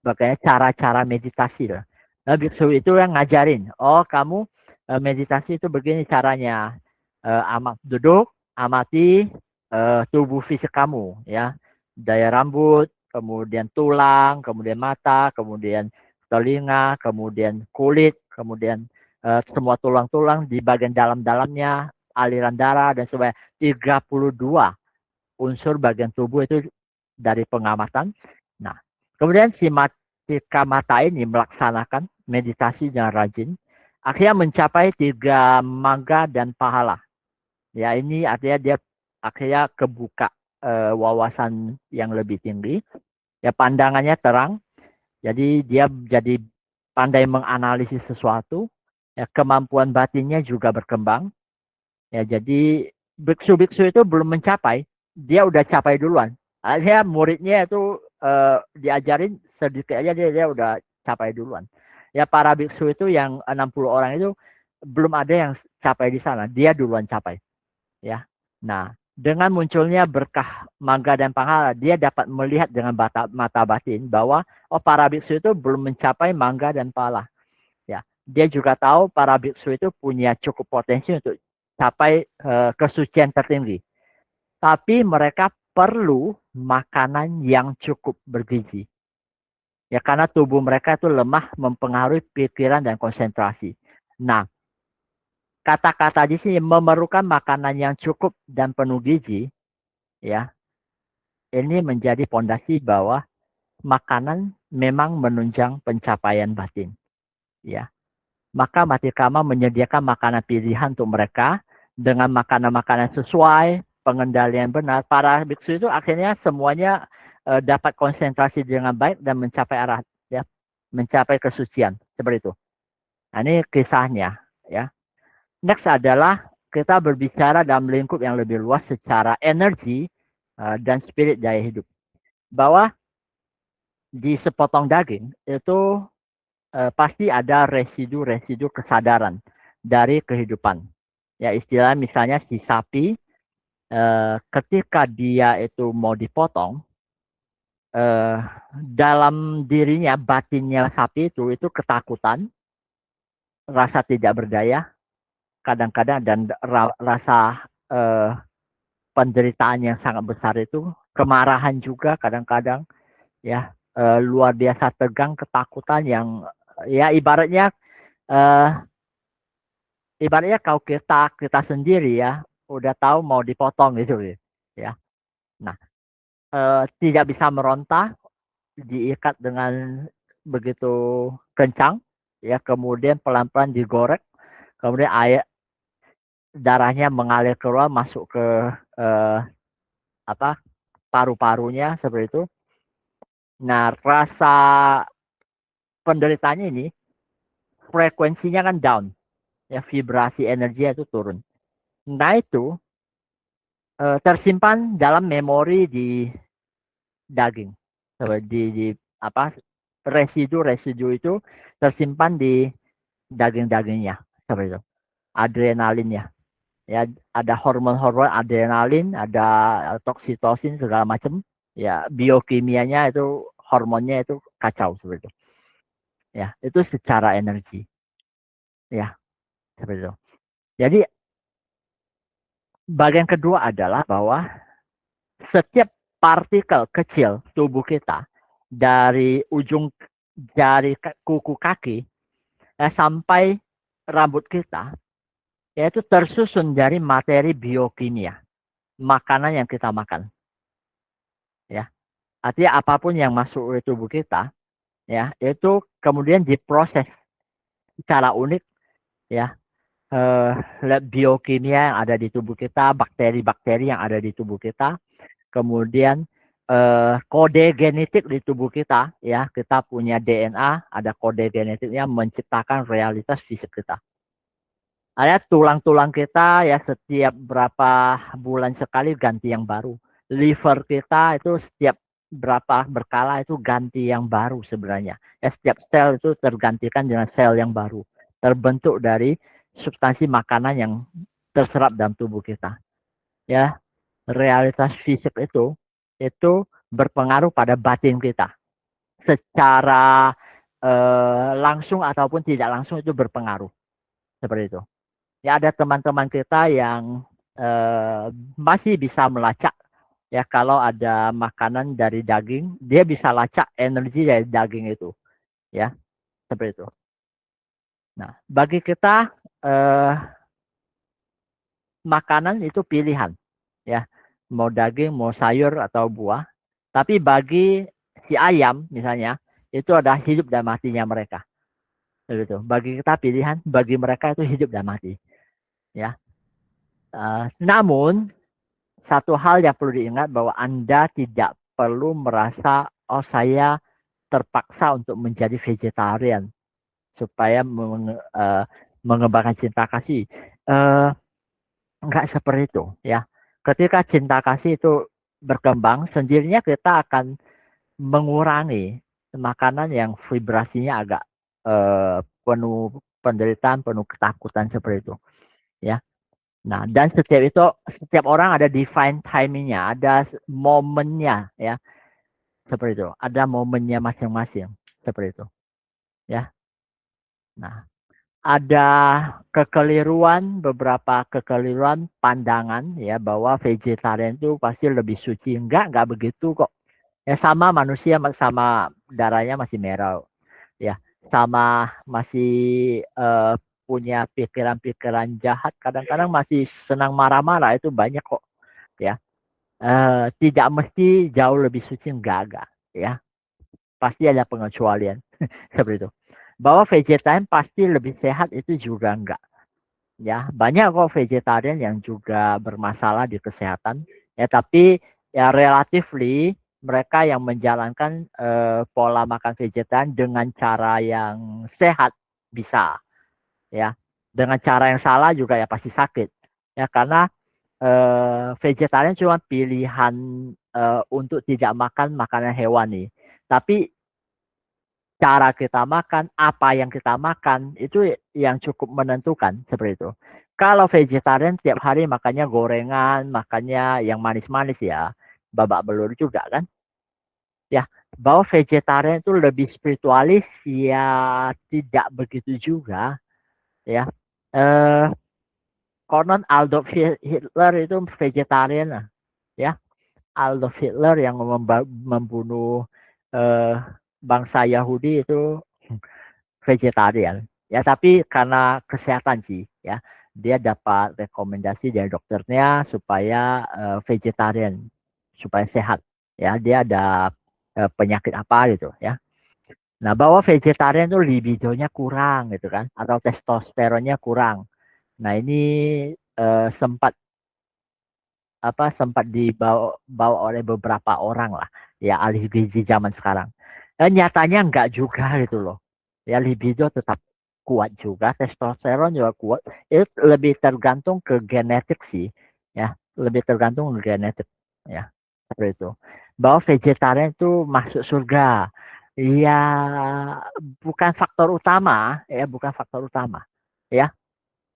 bagaimana cara-cara meditasi. Nah, biksu itu yang ngajarin, oh kamu meditasi itu begini caranya. Duduk, amati tubuh fisik kamu, ya, daya rambut, kemudian tulang, kemudian mata, kemudian telinga, kemudian kulit, kemudian semua tulang-tulang di bagian dalam-dalamnya, aliran darah dan sebagainya. 32 unsur bagian tubuh itu dari pengamatan. Nah, kemudian si Matika Mata ini melaksanakan meditasi dengan rajin, akhirnya mencapai 3 mangga dan pahala. Ya, ini artinya dia akhirnya kebuka wawasan yang lebih tinggi. Ya, pandangannya terang. Jadi dia jadi pandai menganalisis sesuatu. Ya, kemampuan batinnya juga berkembang. Ya, jadi biksu-biksu itu belum mencapai, dia udah capai duluan. Akhirnya muridnya itu diajarin sedikit aja dia udah capai duluan. Ya, para biksu itu yang 60 orang itu belum ada yang capai di sana, dia duluan capai. Ya. Nah, dengan munculnya berkah mangga dan pahala, dia dapat melihat dengan mata batin bahwa oh para biksu itu belum mencapai mangga dan pahala. Ya, dia juga tahu para biksu itu punya cukup potensi untuk capai kesucian tertinggi. Tapi mereka perlu makanan yang cukup bergizi. Ya, karena tubuh mereka itu lemah mempengaruhi pikiran dan konsentrasi. Nah, kata-kata di sini memerlukan makanan yang cukup dan penuh gizi, ya. Ini menjadi pondasi bahwa makanan memang menunjang pencapaian batin, ya. Maka Matikama menyediakan makanan pilihan untuk mereka dengan makanan-makanan sesuai, pengendalian benar. Para biksu itu akhirnya semuanya dapat konsentrasi dengan baik dan mencapai arah, ya, mencapai kesucian seperti itu. Nah, ini kisahnya, ya. Next adalah kita berbicara dalam lingkup yang lebih luas secara energi dan spirit daya hidup. Bahwa di sepotong daging itu pasti ada residu-residu kesadaran dari kehidupan. Ya, istilah misalnya si sapi ketika dia itu mau dipotong, eh, dalam dirinya batinnya sapi itu ketakutan, rasa tidak berdaya, kadang-kadang dan rasa penderitaan yang sangat besar itu, kemarahan juga kadang-kadang, ya, luar biasa tegang, ketakutan yang ya eh, ibaratnya kalau kita sendiri ya udah tahu mau dipotong gitu ya. Nah, tidak bisa meronta, diikat dengan begitu kencang, ya, kemudian pelan-pelan digorek, kemudian air darahnya mengalir keluar masuk ke eh, apa paru-parunya seperti itu. Nah, rasa penderitaannya ini frekuensinya kan down, ya vibrasi energi itu turun. Nah itu tersimpan dalam memori di daging, di apa residu itu tersimpan di daging-dagingnya seperti itu. Adrenalinnya, ya ada hormon-hormon adrenalin, ada toksitosin segala macam, ya biokimianya itu hormonnya itu kacau seperti itu. Ya, itu secara energi. Ya, seperti itu. Jadi bagian kedua adalah bahwa setiap partikel kecil tubuh kita dari ujung jari kuku kaki sampai rambut kita yaitu tersusun dari materi biokimia makanan yang kita makan, ya. Artinya apapun yang masuk ke tubuh kita, ya, itu kemudian diproses secara unik, ya, biokimia yang ada di tubuh kita, bakteri-bakteri yang ada di tubuh kita, kemudian kode genetik di tubuh kita, ya, kita punya DNA, ada kode genetiknya menciptakan realitas fisik kita. Ada tulang-tulang kita ya setiap berapa bulan sekali ganti yang baru. Liver kita itu setiap berapa berkala itu ganti yang baru sebenarnya. Ya, setiap sel itu tergantikan dengan sel yang baru. Terbentuk dari substansi makanan yang terserap dalam tubuh kita. Ya, realitas fisik itu berpengaruh pada batin kita. Secara langsung ataupun tidak langsung itu berpengaruh. Seperti itu. Ya ada teman-teman kita yang masih bisa melacak ya kalau ada makanan dari daging dia bisa lacak energi dari daging itu ya seperti itu. Nah bagi kita makanan itu pilihan ya mau daging mau sayur atau buah tapi bagi si ayam misalnya itu ada hidup dan matinya mereka begitu. Bagi kita pilihan bagi mereka itu hidup dan mati ya. Namun satu hal yang perlu diingat bahwa Anda tidak perlu merasa, oh saya terpaksa untuk menjadi vegetarian supaya mengembangkan cinta kasih. Enggak seperti itu ya. Ketika cinta kasih itu berkembang, sendirinya kita akan mengurangi makanan yang vibrasinya agak penuh penderitaan, penuh ketakutan seperti itu. Ya. Nah, dan setiap orang ada divine timingnya, ada momennya ya, seperti itu. Ada momennya masing-masing, seperti itu. Ya. Nah, ada beberapa kekeliruan pandangan ya bahwa vegetarian itu pasti lebih suci. Enggak begitu kok. Ya sama manusia sama darahnya masih merah. Ya, sama masih punya pikiran-pikiran jahat, kadang-kadang masih senang marah-marah itu banyak kok ya. Tidak mesti jauh lebih suci enggak ya. Pasti ada pengecualian seperti itu. Bahwa vegetarian pasti lebih sehat itu juga enggak. Ya, banyak kok vegetarian yang juga bermasalah di kesehatan. Ya, tapi ya relatively mereka yang menjalankan pola makan vegetarian dengan cara yang sehat bisa ya. Dengan cara yang salah juga ya pasti sakit. Ya, karena vegetarian cuma pilihan untuk tidak makan makanan hewani. Tapi cara kita makan, apa yang kita makan, itu yang cukup menentukan seperti itu. Kalau vegetarian tiap hari makannya gorengan, makannya yang manis-manis ya, babak belur juga kan. Ya, bahwa vegetarian itu lebih spiritualis ya tidak begitu juga ya. Eh Konon Adolf Hitler itu vegetarian lah ya. Adolf Hitler yang membunuh eh, bangsa Yahudi itu vegetarian. Ya, tapi karena kesehatan sih ya. Dia dapat rekomendasi dari dokternya supaya vegetarian supaya sehat. Ya, dia ada penyakit apa gitu ya. Nah, bahwa vegetarian itu libidonya kurang gitu kan atau testosteronnya kurang. Nah, ini sempat sempat dibawa oleh beberapa orang lah ya ahli gizi zaman sekarang. Nyatanya enggak juga gitu loh. Ya libido tetap kuat juga, testosteron juga kuat. Itu lebih tergantung ke genetik sih, ya, lebih tergantung ke genetik, ya, seperti itu. Bahwa vegetarian itu masuk surga, ya bukan faktor utama, ya bukan faktor utama, ya.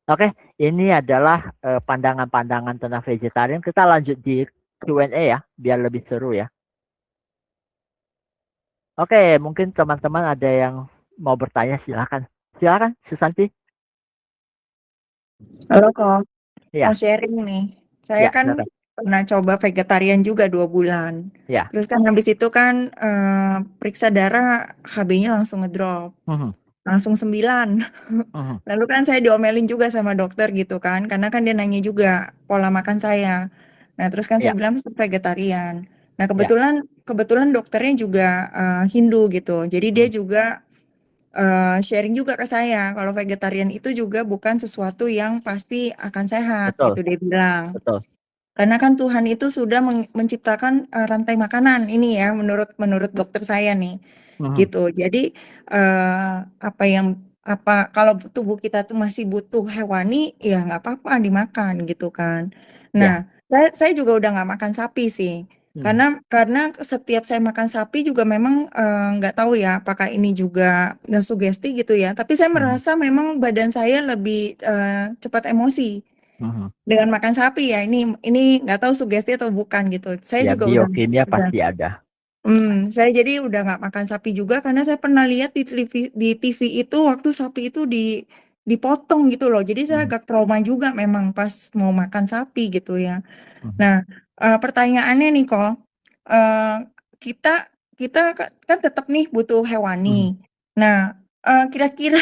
Oke, ini adalah pandangan-pandangan tentang vegetarian. Kita lanjut di Q&A ya, biar lebih seru ya. Oke, mungkin teman-teman ada yang mau bertanya, silakan. Silakan, Susanti. Halo kok, mau Ya, sharing nih. Saya ya, kan silakan. pernah coba vegetarian juga 2 bulan. Ya. Terus kan habis itu kan periksa darah HB-nya langsung ngedrop. Mhm, Langsung 9. mhm. Lalu kan saya diomelin juga sama dokter gitu kan. Karena kan dia nanya juga pola makan saya. Nah terus kan saya Ya, bilang vegetarian. Nah ya. kebetulan dokternya juga Hindu gitu. Jadi dia Mhm. juga sharing juga ke saya kalau vegetarian itu juga bukan sesuatu yang pasti akan sehat Betul, gitu dia bilang. betul. Karena kan Tuhan itu sudah menciptakan rantai makanan ini ya menurut menurut dokter saya nih Mhm, gitu. Jadi apa kalau tubuh kita tuh masih butuh hewani ya nggak apa-apa dimakan gitu kan. ya. Nah, saya juga udah nggak makan sapi sih. Mhm, Karena setiap saya makan sapi juga memang nggak tahu ya apakah ini juga sugesti gitu ya. Tapi saya mhm, merasa memang badan saya lebih cepat emosi mhm. dengan makan sapi ya. Ini nggak tahu sugesti atau bukan gitu. Saya Ya, juga biokimia udah pasti ada. saya jadi udah nggak makan sapi juga karena saya pernah lihat di TV itu waktu sapi itu dipotong gitu loh. Jadi saya Mhm, agak trauma juga memang pas mau makan sapi gitu ya. mhm, Nah, pertanyaannya nih kok, eh, kita kita kan tetap nih butuh hewani. mhm. Nah, kira-kira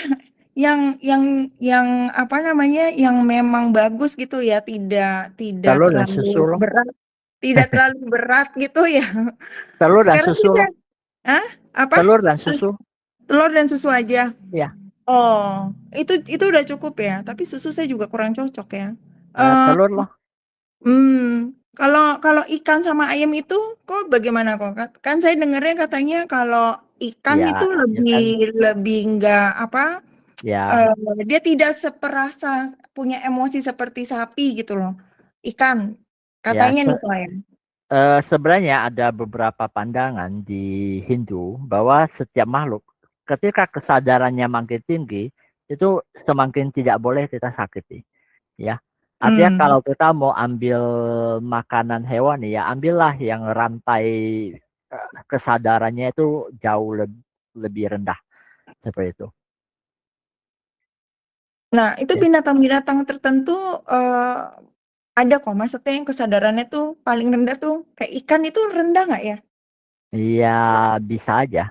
yang apa namanya, yang memang bagus gitu ya, tidak tidak Telur dan terlalu susu loh. berat tidak terlalu berat gitu ya. Telur dan Sekarang susu bisa loh. ah, apa? Telur dan Sus susu. telur dan susu aja? Ya, Oh, itu udah cukup ya, tapi susu saya juga kurang cocok ya. Eee, telur loh. kalau ikan sama ayam itu kok bagaimana kok? Kan saya dengarnya katanya kalau ikan Ya, itu ya kan. lebih lebih enggak apa, Ya, dia tidak seperasa punya emosi seperti sapi gitu loh, ikan, ya. katanya nih Kak ya? Sebenarnya ada beberapa pandangan di Hindu bahwa setiap makhluk ketika kesadarannya makin tinggi itu semakin tidak boleh kita sakiti, ya. Artinya Mmm, kalau kita mau ambil makanan hewani ya ambillah yang rantai kesadarannya itu jauh lebih rendah seperti itu. nah itu Ya, binatang-binatang tertentu, ada kok maksudnya yang kesadarannya tuh paling rendah tuh kayak ikan itu rendah nggak ya? iya bisa aja.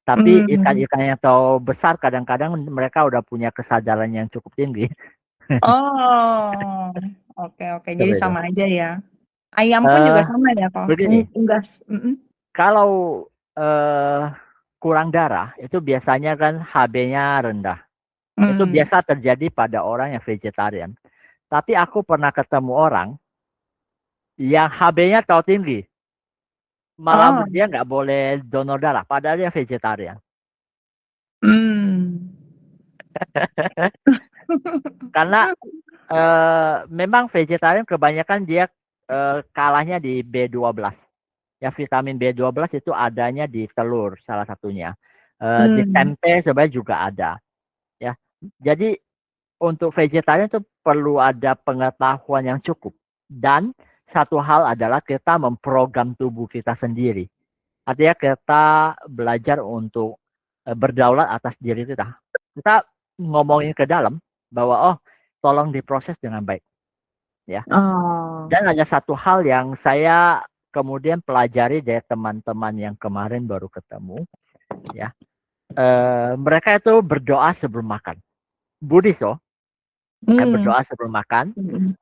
Tapi Mmm. ikan-ikan yang terlalu besar kadang-kadang mereka udah punya kesadaran yang cukup tinggi. Oh, oke oke, jadi Seperti itu. sama aja ya. Ayam pun juga Eh, sama ya kok? Begini, Unggas, kalau eh, kurang darah itu biasanya kan HB-nya rendah. Itu mmm. biasa terjadi pada orang yang vegetarian. Tapi aku pernah ketemu orang yang HB-nya terlalu tinggi, malah Oh, dia nggak boleh donor darah, padahal dia vegetarian. mmm. Karena memang vegetarian kebanyakan dia kalahnya di B12. Ya vitamin B12 itu adanya di telur salah satunya. Di Mmm. tempe sebenarnya juga ada. Ya, jadi untuk vegetarian itu perlu ada pengetahuan yang cukup. Dan satu hal adalah kita memprogram tubuh kita sendiri. Artinya kita belajar untuk berdaulat atas diri kita. Kita ngomongin ke dalam bahwa oh tolong diproses dengan baik. Ya. Oh. Dan ada satu hal yang saya kemudian pelajari dari teman-teman yang kemarin baru ketemu. Ya, mereka itu berdoa sebelum makan. Buddhis oh, Mmm, berdoa sebelum makan. mhm.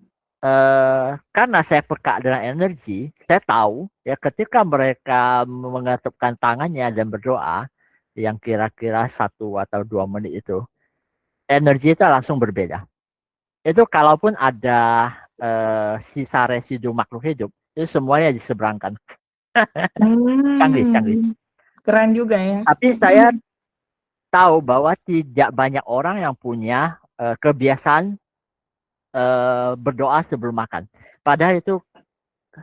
Karena saya peka dengan energi, saya tahu ya ketika mereka mengetupkan tangannya dan berdoa yang kira-kira 1 atau 2 menit itu, energi itu langsung berbeda. Itu kalaupun ada sisa residu makhluk hidup, itu semuanya diseberangkan. Canggih, canggih. Mmm, keren juga ya. Tapi saya tahu bahwa tidak banyak orang yang punya kebiasaan berdoa sebelum makan. Padahal itu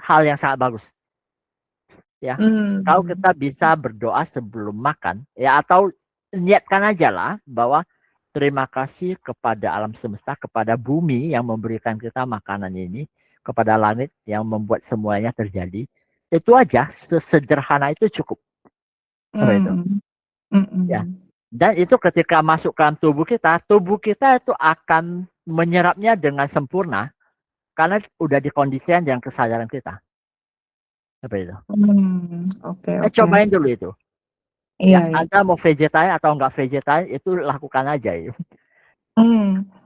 hal yang sangat bagus. Ya, kalau kita bisa berdoa sebelum makan, ya atau niatkan aja lah bahwa terima kasih kepada alam semesta, kepada bumi yang memberikan kita makanan ini, kepada langit yang membuat semuanya terjadi. Itu aja, sesederhana itu cukup. Itu. Ya. Dan itu ketika masuk ke tubuh kita itu akan menyerapnya dengan sempurna karena udah dikondisikan dengan kesadaran kita. Seperti itu. Oke. Cobain dulu itu. Iya, Ya, Anda mau vegetarian atau enggak vegetarian itu lakukan aja itu.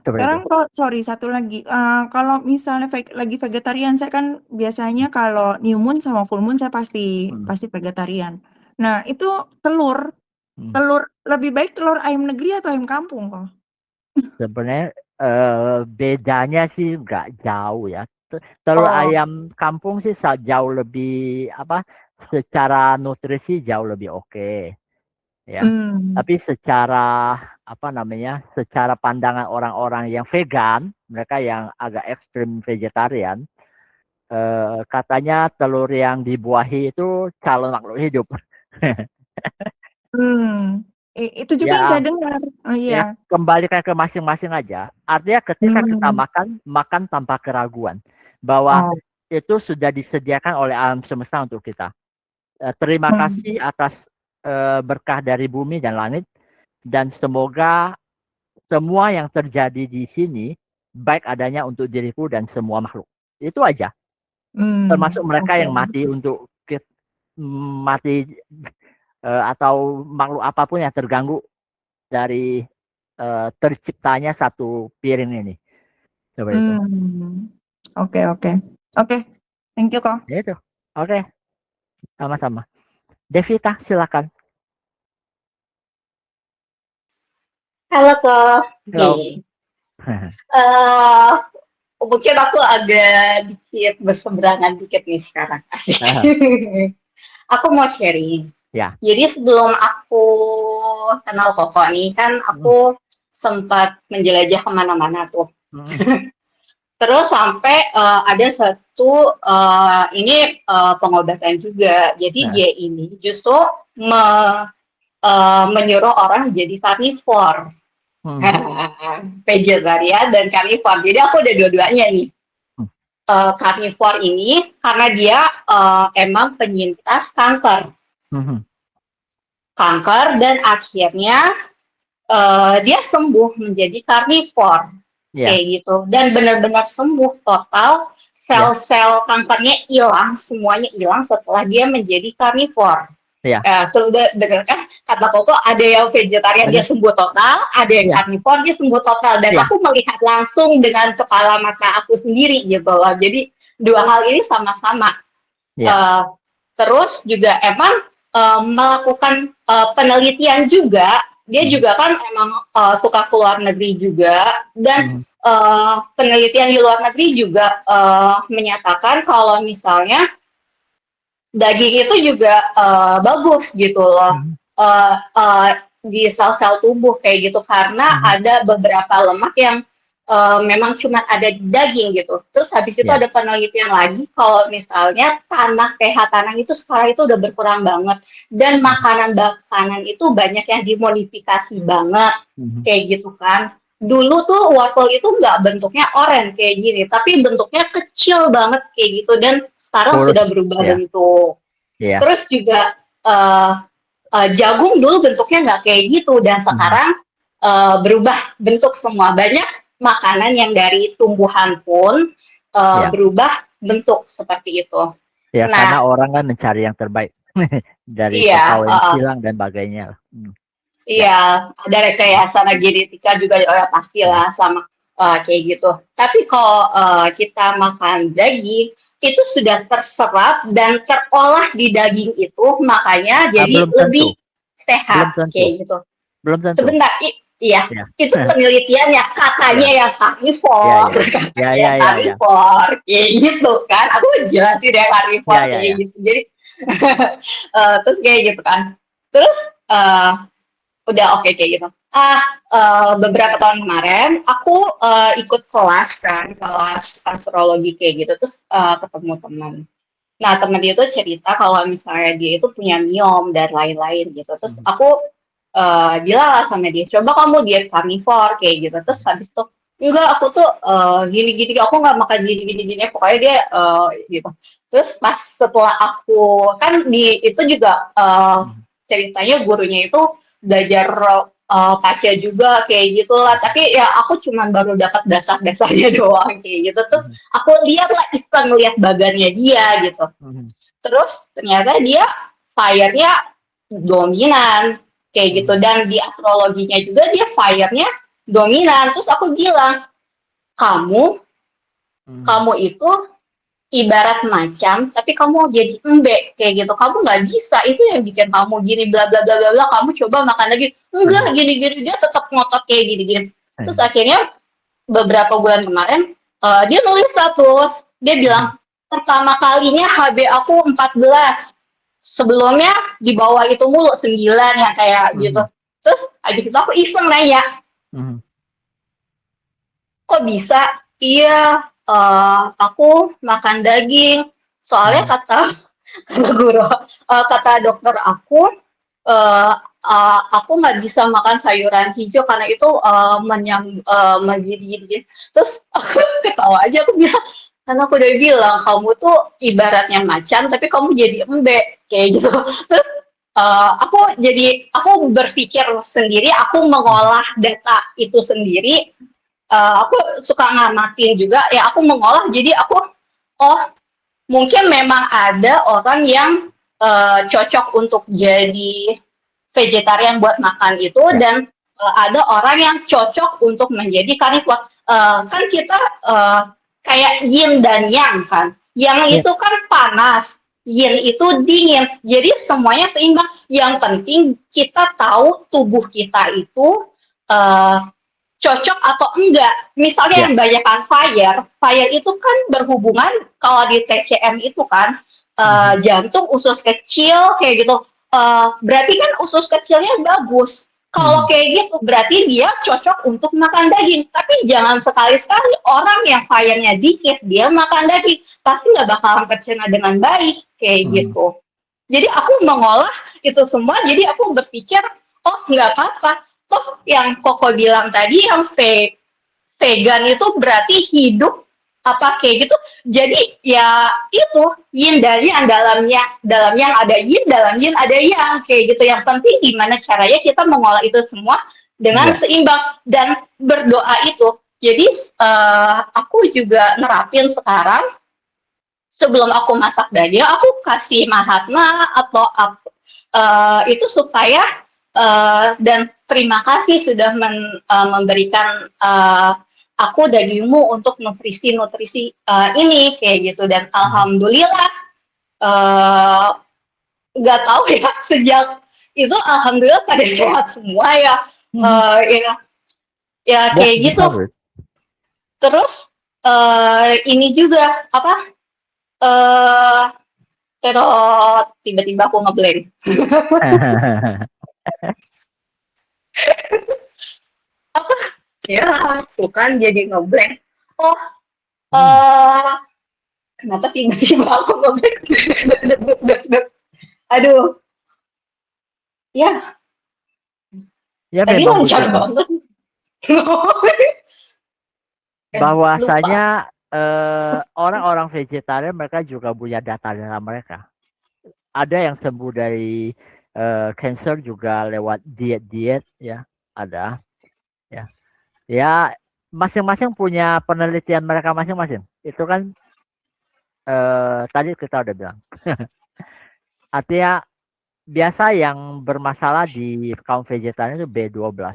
Sekarang sorry satu lagi, kalau misalnya lagi vegetarian, saya kan biasanya kalau new moon sama full moon saya pasti vegetarian. Nah itu telur lebih baik telur ayam negeri atau ayam kampung kok? Sebenarnya bedanya sih nggak jauh ya. Telur ayam kampung sih jauh lebih secara nutrisi jauh lebih oke. Ya. Tapi secara secara pandangan orang-orang yang vegan, mereka yang agak ekstrim vegetarian, katanya telur yang dibuahi itu calon makhluk hidup. Itu juga yang saya dengar. Ya, kembalikan ke masing-masing aja. Artinya ketika kita makan tanpa keraguan bahwa itu sudah disediakan oleh alam semesta untuk kita. Terima kasih atas berkah dari bumi dan langit, dan semoga semua yang terjadi di sini baik adanya untuk diriku dan semua makhluk. Itu aja. Termasuk mereka yang mati untuk mati atau makhluk apapun yang terganggu dari terciptanya satu piring ini. Coba itu. Oke. Thank you kok. Itu. Oke. Sama-sama. Devita, silakan. Halo kok. Halo. Mungkin aku agak dikit berseberangan dikit nih sekarang. Aku mau sharing. Ya. Jadi sebelum aku kenal Koko nih, kan aku sempat menjelajah kemana-mana tuh. Terus sampai ada satu pengobatan juga. Jadi dia ini justru menyuruh orang jadi karnivor. Vegetarian dan karnivor. Jadi aku udah dua-duanya nih. Karnivor ini karena dia emang penyintas kanker. Kanker dan akhirnya dia sembuh menjadi karnivor. Kayak gitu. Dan benar-benar sembuh total. Sel-sel kankernya hilang, semuanya hilang setelah dia menjadi karnivor. Sudah dengarkan kata Koko, ada yang vegetarian dia sembuh total, ada yang karnivor dia sembuh total, dan aku melihat langsung dengan kepala mata aku sendiri gitu loh. Jadi dua hal ini sama-sama. Terus juga emang melakukan penelitian juga, dia juga kan emang suka keluar negeri juga, dan penelitian di luar negeri juga menyatakan kalau misalnya daging itu juga bagus gitu loh di sel-sel tubuh kayak gitu, karena ada beberapa lemak yang memang cuma ada di daging gitu. Terus habis itu ada penelitian lagi kalau misalnya pH tanah itu sekarang itu udah berkurang banget, dan makanan itu banyak yang dimodifikasi banget kayak gitu kan. Dulu tuh wortel itu nggak bentuknya oranye kayak gini, tapi bentuknya kecil banget kayak gitu, dan sekarang sudah berubah bentuk. Terus juga jagung dulu bentuknya nggak kayak gitu, dan sekarang berubah bentuk semua. Banyak makanan yang dari tumbuhan pun berubah bentuk seperti itu. Ya, karena orang kan mencari yang terbaik dari kakao yang hilang dan sebagainya. Iya, ada rekayasa genetika juga ya pastilah sama kayak gitu. Tapi kalau kita makan daging itu sudah terserap dan terolah di daging itu, makanya jadi lebih sehat kayak gitu. Belum tentu. Sebentar, itu penelitiannya katanya yang karnivor, karnivor kayak gitu kan. Aku jelasin ya karnivor kayak gitu. Jadi terus kayak gitu kan. Terus udah oke kayak gitu. Beberapa tahun kemarin aku ikut kelas kan, kelas astrologi kayak gitu, terus ketemu teman. Nah, temen dia tuh cerita kalau misalnya dia itu punya miom dan lain-lain gitu. Terus aku bilang lah sama dia, coba kamu diet carnivore kayak gitu. Terus habis itu, enggak, aku tuh gini-gini, aku nggak makan gini-gini, pokoknya dia gitu. Terus pas setelah aku, kan di itu juga ceritanya gurunya itu belajar paca juga kayak gitulah. Tapi ya aku cuman baru dapat dasar-dasarnya doang kayak gitu. Terus aku lihat lah, iseng ngeliat bagannya dia gitu. Terus ternyata dia fire-nya dominan kayak gitu, dan di astrologinya juga dia fire-nya dominan. Terus aku bilang, kamu itu ibarat macan, tapi kamu jadi embek kayak gitu. Kamu nggak bisa, itu yang bikin kamu gini, bla bla bla bla bla. Kamu coba makan lagi, enggak gini-gini, dia tetap ngotot kayak gini-gini. Terus akhirnya beberapa bulan kemarin dia nulis status, dia bilang pertama kalinya HB aku 14, sebelumnya di bawah itu mulu 9 yang kayak gitu. Terus abis itu aku iseng nanya, kok bisa? Iya, aku makan daging. Soalnya kata guru, kata dokter aku nggak bisa makan sayuran hijau karena itu menggigit. Terus aku ketawa aja, aku bilang, karena aku udah bilang kamu tuh ibaratnya macan tapi kamu jadi embek kayak gitu. Terus aku berpikir sendiri, aku mengolah data itu sendiri. Aku suka ngamatin juga ya, aku mengolah, jadi aku mungkin memang ada orang yang cocok untuk jadi vegetarian buat makan itu, dan ada orang yang cocok untuk menjadi karnivor. Kan kita kayak yin dan yang kan, yang itu kan panas, yin itu dingin, jadi semuanya seimbang. Yang penting kita tahu tubuh kita itu cocok atau enggak. Misalnya yang banyakkan fire itu kan berhubungan, kalau di TCM itu kan jantung, usus kecil kayak gitu. Berarti kan usus kecilnya bagus. Kalau kayak gitu berarti dia cocok untuk makan daging. Tapi jangan sekali-sekali orang yang fire-nya dikit dia makan daging, pasti nggak bakalan tercerna dengan baik kayak gitu. Jadi aku mengolah itu semua, jadi aku berpikir, nggak apa-apa. Toh yang Koko bilang tadi, yang vegan itu berarti hidup apa kayak gitu. Jadi ya itu yin dan yang, dalam yang ada yin, dalam yin ada yang kayak gitu. Yang penting gimana caranya kita mengolah itu semua dengan seimbang dan berdoa itu. Jadi aku juga nerapin sekarang, sebelum aku masak daging, aku kasih mahatma atau itu supaya dan terima kasih sudah memberikan aku dagingmu untuk nutrisi ini kayak gitu. Dan alhamdulillah nggak tahu ya, sejak itu alhamdulillah pada sehat semua ya. Ya kayak gitu. Terus ini juga apa, terus tiba-tiba aku ngeblank. Apa ya, aku kan jadi ngeblank. Kenapa tiba-tiba aku ngeblank? Aduh ya tadi lancar banget. Bahwasanya orang-orang vegetarian mereka juga punya data mereka. Ada yang sembuh dari cancer juga lewat diet ya, ada ya masing-masing punya penelitian mereka masing-masing. Itu kan tadi kita udah bilang. Artinya biasa yang bermasalah di kaum vegetarian itu B12,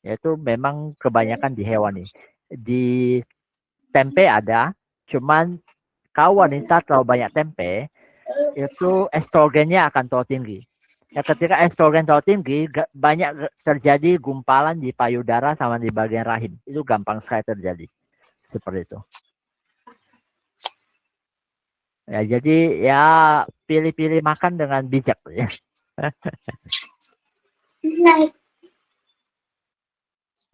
yaitu memang kebanyakan di hewani. Di tempe ada, cuman kalau wanita terlalu banyak tempe, itu estrogennya akan terlalu tinggi. Ya, ketika estrogen terlalu tinggi, banyak terjadi gumpalan di payudara sama di bagian rahim. Itu gampang sekali terjadi. Seperti itu. Ya, jadi ya pilih-pilih makan dengan bijak ya. Nah,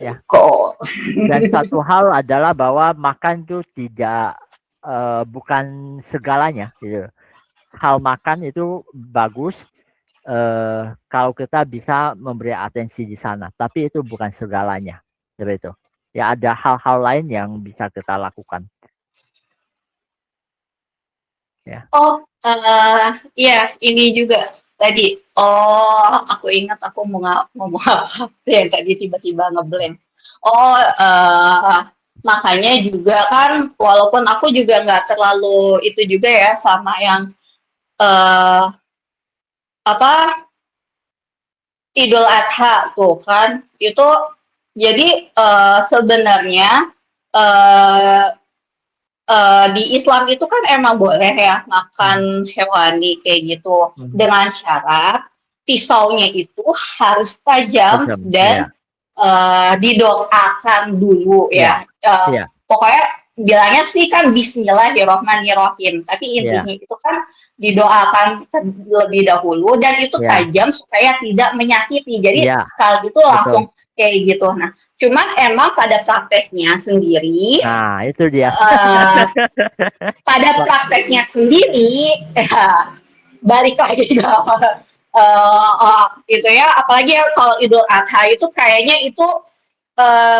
Ya. kok. Dan satu hal adalah bahwa makan itu tidak bukan segalanya gitu. Hal makan itu bagus kalau kita bisa memberi atensi di sana, tapi itu bukan segalanya. Seperti itu. Ya ada hal-hal lain yang bisa kita lakukan. Ya. Oh, iya ini juga tadi. Oh, aku ingat aku mau ngomong apa tuh yang tadi tiba-tiba ngeblank. Oh, makanya juga kan, walaupun aku juga nggak terlalu itu juga ya sama yang eh apa Idul Adha tuh kan, itu jadi sebenarnya eh di Islam itu kan emang boleh ya makan hewani kayak gitu dengan syarat pisaunya itu harus tajam dan didoakan dulu ya. Pokoknya bilangnya sih kan Bismillahirrohmanirrohim, tapi intinya itu kan didoakan terlebih dahulu dan itu tajam supaya tidak menyakiti. Jadi sekali itu langsung kayak gitu. Nah, cuman emang pada prakteknya sendiri, nah itu dia. pada prakteknya sendiri, ya, balik lagi ke itu ya, apalagi ya kalau Idul Adha itu kayaknya itu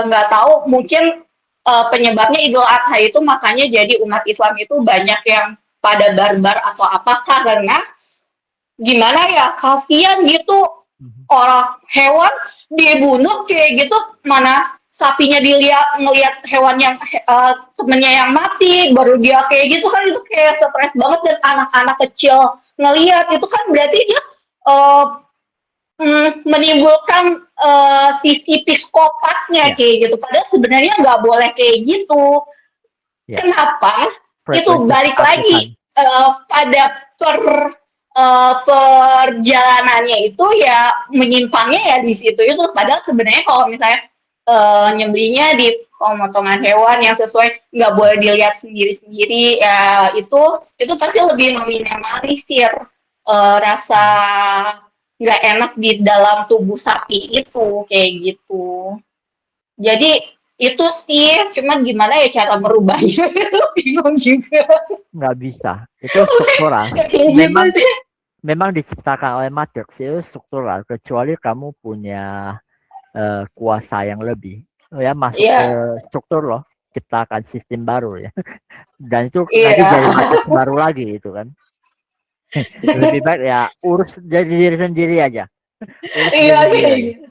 nggak tahu, mungkin penyebabnya Idul Adha itu makanya jadi umat Islam itu banyak yang pada barbar atau apa, karena gimana ya, kasihan gitu orang hewan dibunuh kayak gitu, mana sapinya ngelihat hewan yang temennya yang mati baru dia kayak gitu kan, itu kayak stres banget, dan anak-anak kecil ngelihat itu kan berarti dia menimbulkan sisi psikopatnya kayak gitu, padahal sebenarnya nggak boleh kayak gitu. Kenapa? Itu balik lagi pada perjalanannya itu ya menyimpangnya ya di situ itu. Padahal sebenarnya kalau misalnya nyembelinya di pemotongan hewan yang sesuai, nggak boleh dilihat sendiri-sendiri ya, itu pasti lebih meminimalisir rasa nggak enak di dalam tubuh sapi itu kayak gitu. Jadi itu sih, cuman gimana ya cara merubahnya itu bingung juga. Nggak bisa, itu struktural. Memang diciptakan oleh Matrix, itu struktural, kecuali kamu punya kuasa yang lebih, ya masuk ke struktur loh, ciptakan sistem baru ya, dan itu nanti jadi Matrix baru lagi itu kan. Lebih baik ya urus jadi diri sendiri aja, urus diri sendiri aja.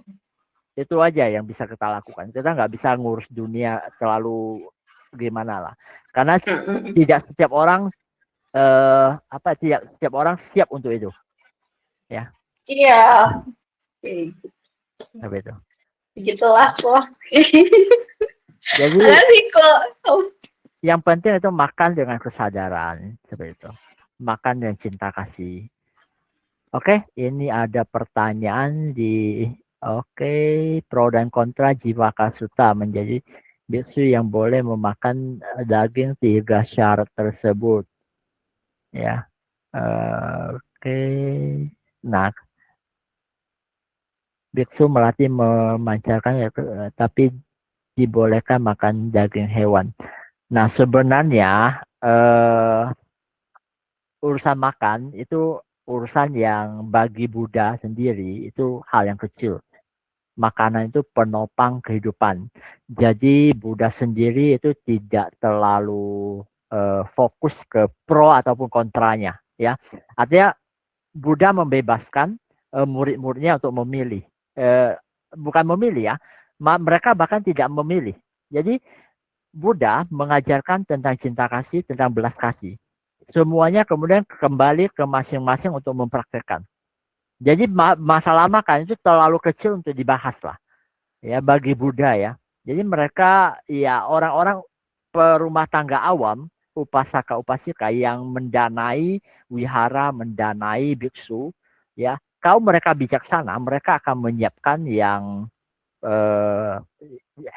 Itu aja yang bisa kita lakukan. Kita nggak bisa ngurus dunia terlalu gimana lah, karena tidak setiap orang tidak setiap orang siap untuk itu ya. Iya, apa itu begitulah kok. Jadi yang penting itu makan dengan kesadaran, seperti itu, makan dengan cinta kasih. Oke, ini ada pertanyaan di pro dan kontra Jivaka Sutta menjadi biksu yang boleh memakan daging 3 syarat tersebut. Ya, nah, biksu melatih memancarkan ya, tapi dibolehkan makan daging hewan. Nah, sebenarnya urusan makan itu urusan yang bagi Buddha sendiri itu hal yang kecil. Makanan itu penopang kehidupan. Jadi Buddha sendiri itu tidak terlalu fokus ke pro ataupun kontranya, ya. Artinya Buddha membebaskan murid-muridnya untuk memilih. Bukan memilih ya, mereka bahkan tidak memilih. Jadi Buddha mengajarkan tentang cinta kasih, tentang belas kasih. Semuanya kemudian kembali ke masing-masing untuk mempraktekkan. Jadi masalah makan itu terlalu kecil untuk dibahas lah, ya bagi Buddha ya. Jadi mereka ya orang-orang perumah tangga awam, upasaka upasika yang mendanai wihara, mendanai biksu, ya. Kalau mereka bijaksana, mereka akan menyiapkan yang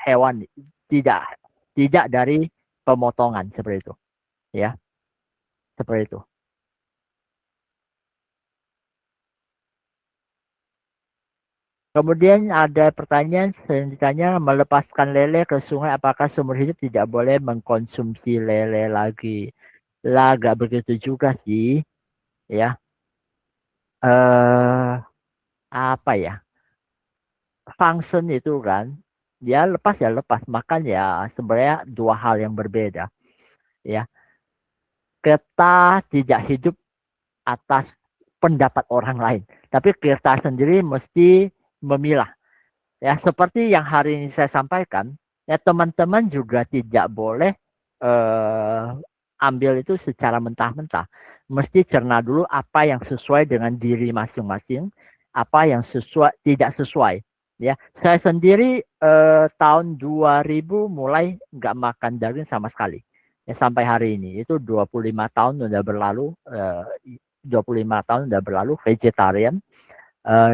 hewan tidak dari pemotongan seperti itu, ya, seperti itu. Kemudian ada pertanyaan selanjutnya, melepaskan lele ke sungai, apakah seumur hidup tidak boleh mengkonsumsi lele lagi? Lah, gak begitu juga sih, ya. Apa ya? Function itu kan, ya lepas, makan ya sebenarnya dua hal yang berbeda, ya. Kita tidak hidup atas pendapat orang lain, tapi kita sendiri mesti memilah. Ya, seperti yang hari ini saya sampaikan, ya teman-teman juga tidak boleh eh, ambil itu secara mentah-mentah. Mesti cerna dulu apa yang sesuai dengan diri masing-masing, apa yang tidak sesuai. Ya, saya sendiri tahun 2000 mulai nggak makan daging sama sekali. Ya, sampai hari ini itu 25 tahun udah berlalu, 25 tahun udah berlalu vegetarian,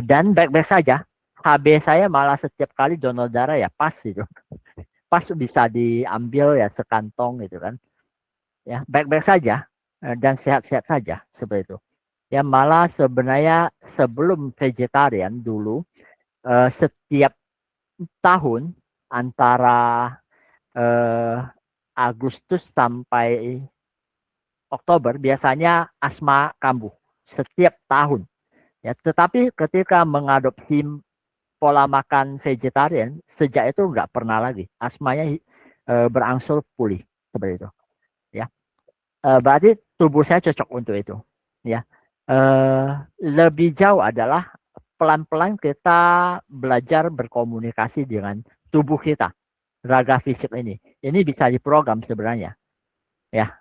dan baik-baik saja. HB saya malah setiap kali donor darah ya pas itu. Pas bisa diambil ya sekantong gitu kan. Ya, baik-baik saja dan sehat-sehat saja seperti itu. Ya, malah sebenarnya sebelum vegetarian dulu setiap tahun antara Agustus sampai Oktober biasanya asma kambuh setiap tahun. Ya, tetapi ketika mengadopsi pola makan vegetarian, sejak itu nggak pernah lagi asmanya berangsur pulih seperti itu. Ya, berarti tubuh saya cocok untuk itu. Ya, lebih jauh adalah pelan-pelan kita belajar berkomunikasi dengan tubuh kita, raga fisik ini. Ini bisa diprogram sebenarnya. Ya,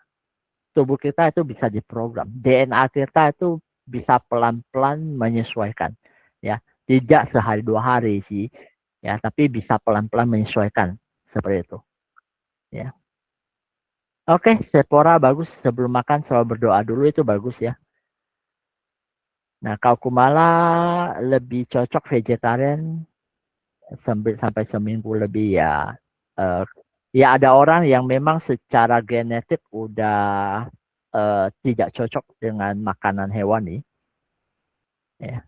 tubuh kita itu bisa diprogram. DNA kita itu bisa pelan-pelan menyesuaikan. Ya, tidak sehari dua hari sih. Ya, tapi bisa pelan-pelan menyesuaikan seperti itu. Ya. Oke, Sephora bagus. Sebelum makan selalu berdoa dulu, itu bagus ya. Nah, kalau Kumala lebih cocok vegetarian sampai seminggu lebih ya. Ya ada orang yang memang secara genetik udah tidak cocok dengan makanan hewani. Ya.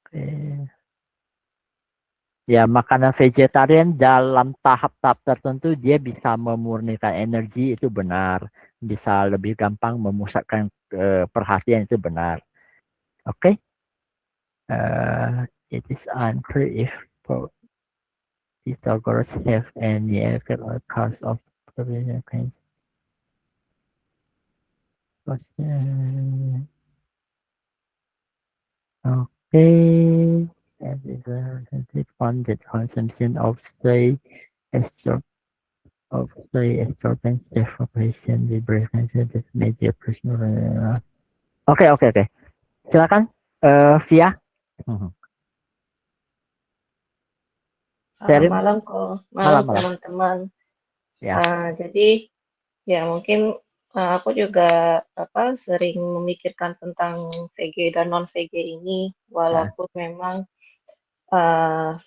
Oke. Ya, makanan vegetarian dalam tahap-tahap tertentu dia bisa memurnikan energi, itu benar. Bisa lebih gampang memusatkan perhatian, itu benar. Oke. It is unclear if Pythagoras have any effect on the cause of prevention cancer. Okay. That is a funded consumption of say estrogens deprivation di breast cancer that major personal. Oke. Silakan Via. Selamat malam malam teman-teman. Ya. Jadi ya mungkin aku juga sering memikirkan tentang VG dan non VG ini, walaupun memang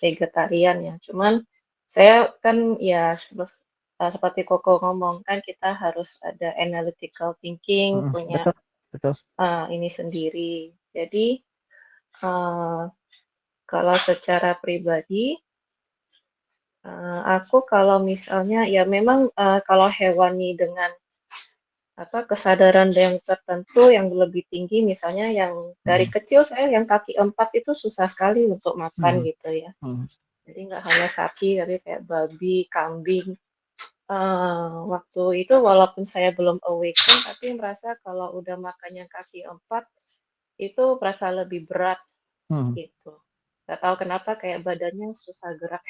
vegetarian ya. Cuman saya kan ya seperti Koko ngomong kan kita harus ada analytical thinking, punya betul. Ini sendiri. Jadi kalau secara pribadi aku kalau misalnya ya memang kalau hewani dengan kesadaran yang tertentu yang lebih tinggi, misalnya yang dari kecil saya yang kaki 4 itu susah sekali untuk makan gitu ya. Jadi nggak hanya sapi tapi kayak babi, kambing. Waktu itu walaupun saya belum awaken tapi merasa kalau udah makan yang kaki 4 itu merasa lebih berat gitu. Nggak tahu kenapa kayak badannya susah gerak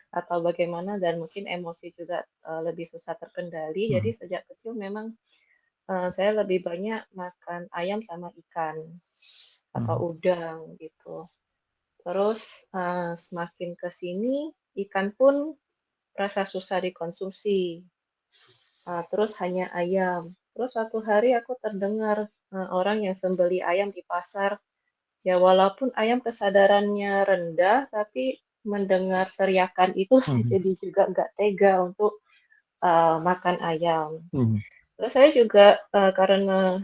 atau bagaimana, dan mungkin emosi juga lebih susah terkendali. Jadi sejak kecil memang saya lebih banyak makan ayam sama ikan atau udang gitu. Terus semakin ke sini ikan pun rasa susah dikonsumsi. Terus hanya ayam. Terus suatu hari aku terdengar orang yang sembeli ayam di pasar. Ya walaupun ayam kesadarannya rendah, tapi mendengar teriakan itu saya jadi juga nggak tega untuk makan ayam. Terus saya juga karena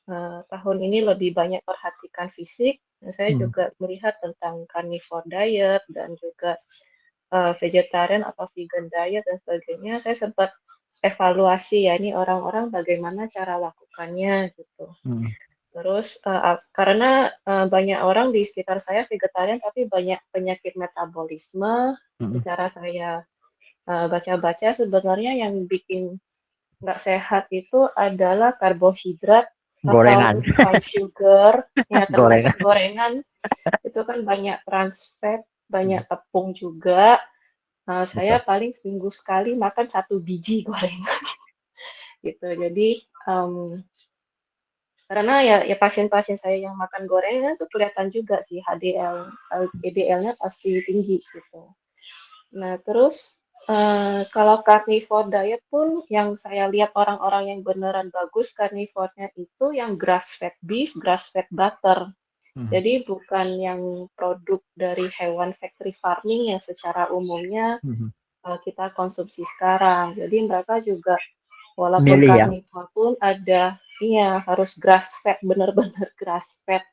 tahun ini lebih banyak perhatikan fisik. Dan saya juga melihat tentang carnivore diet dan juga vegetarian atau vegan diet dan sebagainya. Saya sempat evaluasi ya, ini orang-orang bagaimana cara lakukannya gitu. Terus karena banyak orang di sekitar saya vegetarian tapi banyak penyakit metabolisme. Secara saya baca-baca sebenarnya yang bikin nggak sehat itu adalah karbohidrat Gorengan. atau refined sugar, ya termasuk Gorengan. gorengan. Itu kan banyak trans fat, banyak tepung juga. Saya paling seminggu sekali makan 1 biji gorengan. Gitu. Jadi karena ya pasien-pasien saya yang makan gorengan tuh kelihatan juga sih LDL-nya pasti tinggi gitu. Nah, terus kalau carnivore diet pun yang saya lihat orang-orang yang beneran bagus carnivore-nya itu yang grass fed beef, grass fed butter. Jadi bukan yang produk dari hewan factory farming yang secara umumnya kita konsumsi sekarang. Jadi mereka juga walaupun Milih ya. carnivore pun ada harus grass fed, benar-benar grass fed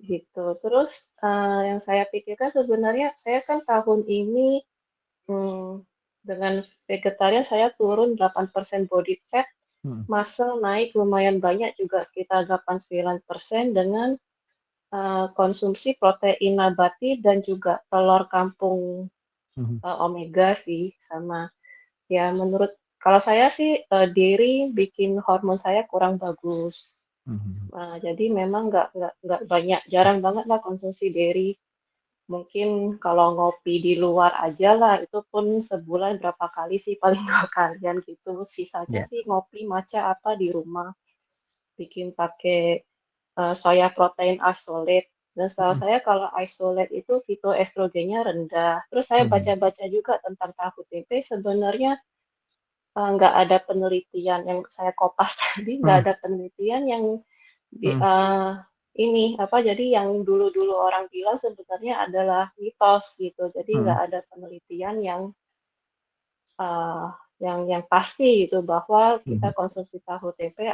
gitu. Terus yang saya pikirkan sebenarnya saya kan tahun ini dengan vegetarian saya turun 8% body fat, muscle naik lumayan banyak juga sekitar 8-9% dengan konsumsi protein nabati dan juga telur kampung omega sih, sama ya menurut kalau saya sih dairy bikin hormon saya kurang bagus. Jadi memang nggak banyak, jarang banget lah konsumsi dairy. Mungkin kalau ngopi di luar aja lah, itu pun sebulan berapa kali sih paling 2 kalian gitu. Sisanya sih ngopi matcha apa di rumah. Bikin pakai soya protein isolate. Dan setahu saya kalau isolate itu fitoestrogennya rendah. Terus saya baca-baca juga tentang tahu tempe, sebenarnya nggak ada penelitian yang saya kopas tadi, nggak ada penelitian yang jadi yang dulu-dulu orang bilang sebenarnya adalah mitos gitu. Jadi nggak ada penelitian yang pasti gitu bahwa kita konsumsi tahu tempe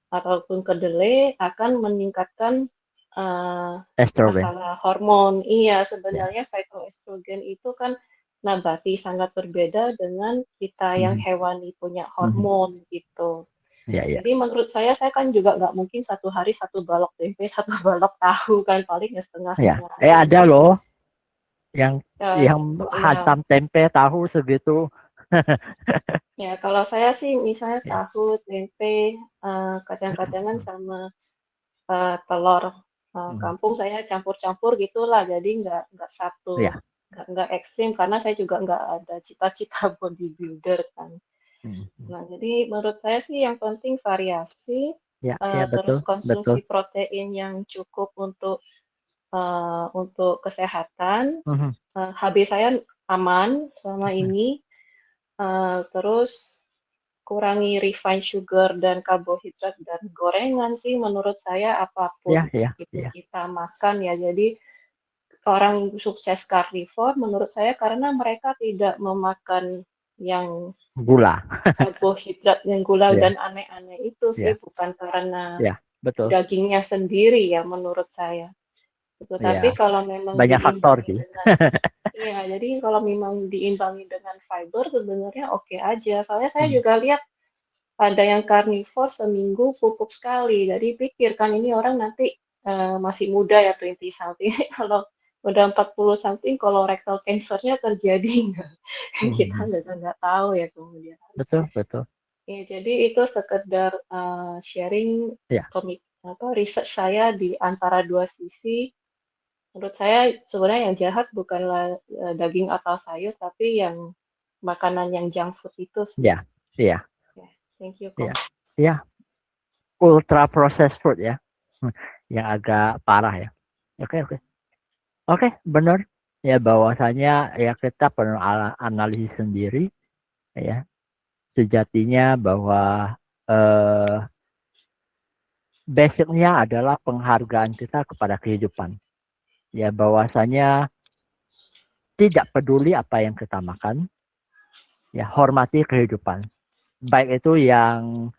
ataupun kedelai akan meningkatkan masalah hormon. Iya, sebenarnya phytoestrogen itu kan nabati, sangat berbeda dengan kita yang hewani punya hormon gitu. Jadi menurut saya kan juga nggak mungkin 1 hari 1 balok tempe, 1 balok tahu kan, paling ya setengah-setengah. Ada loh yang hantam tempe tahu segitu. Ya kalau saya sih misalnya tahu, tempe, kacang-kacangan sama telur kampung saya campur-campur gitulah. Jadi nggak satu, nggak ekstrim karena saya juga nggak ada cita-cita bodybuilder kan. Nah, jadi menurut saya sih yang penting variasi, terus konsumsi protein yang cukup untuk kesehatan. HB saya aman selama ini. Terus kurangi refined sugar dan karbohidrat dan gorengan sih menurut saya apapun itu kita makan ya. Jadi orang sukses carnivore menurut saya karena mereka tidak memakan yang gula, karbohidrat yang gula dan aneh-aneh itu sih, bukan karena dagingnya sendiri ya menurut saya. Tapi kalau memang banyak faktor sih. Jadi kalau memang diimbangi dengan fiber sebenarnya oke aja. Soalnya saya juga lihat ada yang carnivore seminggu pupuk sekali. Jadi pikir kan ini orang nanti masih muda ya 20 something. Kalau udah 40 something colorectal cancer-nya terjadi nggak? Kita nggak tahu ya kemudian. Betul. Ya, jadi itu sekedar sharing research saya di antara dua sisi. Menurut saya sebenarnya yang jahat bukanlah daging atau sayur, tapi yang makanan yang junk food itu sih. Iya. Thank you. Ultra processed food ya, yang agak parah ya. Oke, benar. Ya bahwasanya ya kita perlu analisis sendiri ya. Sejatinya bahwa basicnya adalah penghargaan kita kepada kehidupan. Ya bahwasanya tidak peduli apa yang kita makan, ya hormati kehidupan. Baik itu yang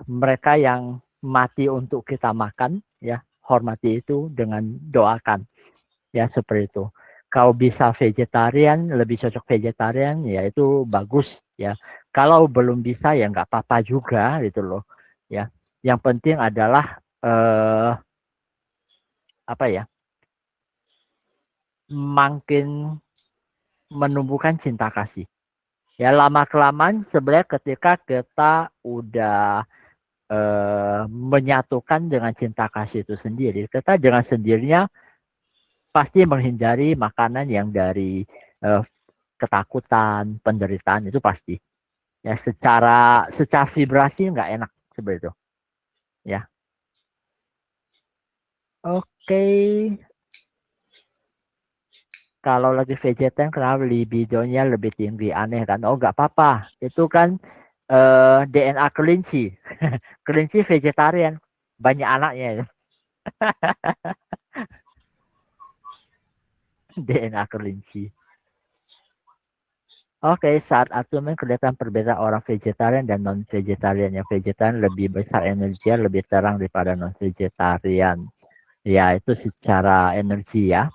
mereka yang mati untuk kita makan, ya, hormati itu dengan doakan, ya, seperti itu. Kalau bisa vegetarian, lebih cocok vegetarian, ya itu bagus, ya. Kalau belum bisa, ya nggak apa-apa juga, gitu loh, ya. Yang penting adalah apa ya? Makin menumbuhkan cinta kasih. Ya, lama kelamaan sebenarnya ketika kita udah menyatukan dengan cinta kasih itu sendiri, kita dengan sendirinya pasti menghindari makanan yang dari ketakutan, penderitaan, itu pasti. Ya, secara vibrasi nggak enak seperti itu. Ya. Oke. Kalau lagi vegetarian, kenapa libidonya lebih tinggi? Aneh kan? Oh, nggak apa-apa. Itu kan DNA kelinci. Kelinci vegetarian. Banyak anaknya ya. DNA kelinci. Oke, saat asumen kelihatan perbedaan orang vegetarian dan non-vegetarian. Yang vegetarian lebih besar energinya, lebih terang daripada non-vegetarian. Ya, itu secara energi ya.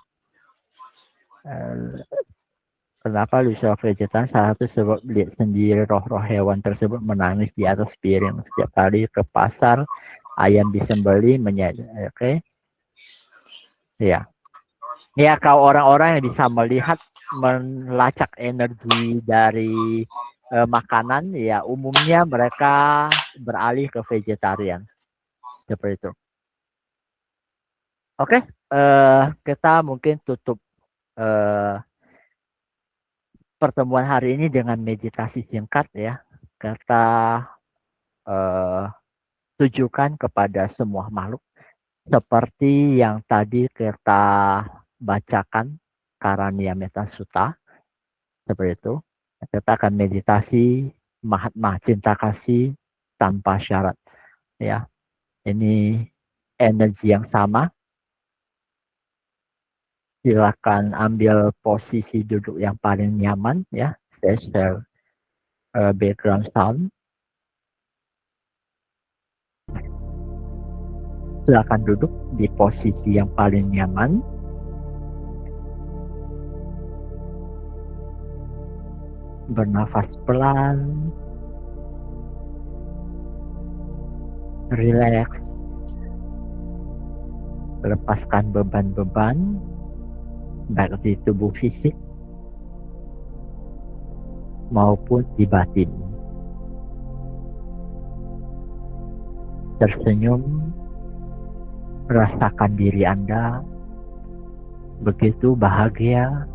Kenapa bisa vegetarian? Salah satu sebab lihat sendiri roh-roh hewan tersebut menangis di atas piring. Setiap kali ke pasar, ayam disembeli menyajikan. Oke. Ya. Ya, kalau orang-orang yang bisa melihat, melacak energi dari makanan, ya umumnya mereka beralih ke vegetarian. Seperti itu. Oke, kita mungkin tutup pertemuan hari ini dengan meditasi singkat ya. Kita tujukan kepada semua makhluk seperti yang tadi kita bacakan Karania Metta Sutta, seperti itu. Kita akan meditasi Mahatma cinta kasih tanpa syarat, ya. Ini energi yang sama. Silakan ambil posisi duduk yang paling nyaman, ya. Saya share background sound. Silakan duduk di posisi yang paling nyaman. Bernafas pelan, rileks, lepaskan beban-beban baik di tubuh fisik maupun di batin. Tersenyum, rasakan diri Anda begitu bahagia,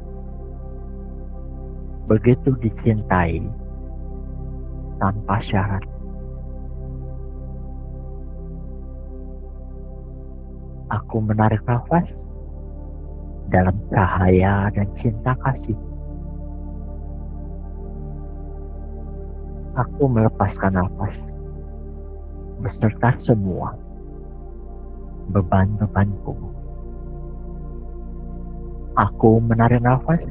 begitu dicintai tanpa syarat. Aku menarik nafas dalam cahaya dan cinta kasih. Aku melepaskan nafas beserta semua beban-bebanku. Aku menarik nafas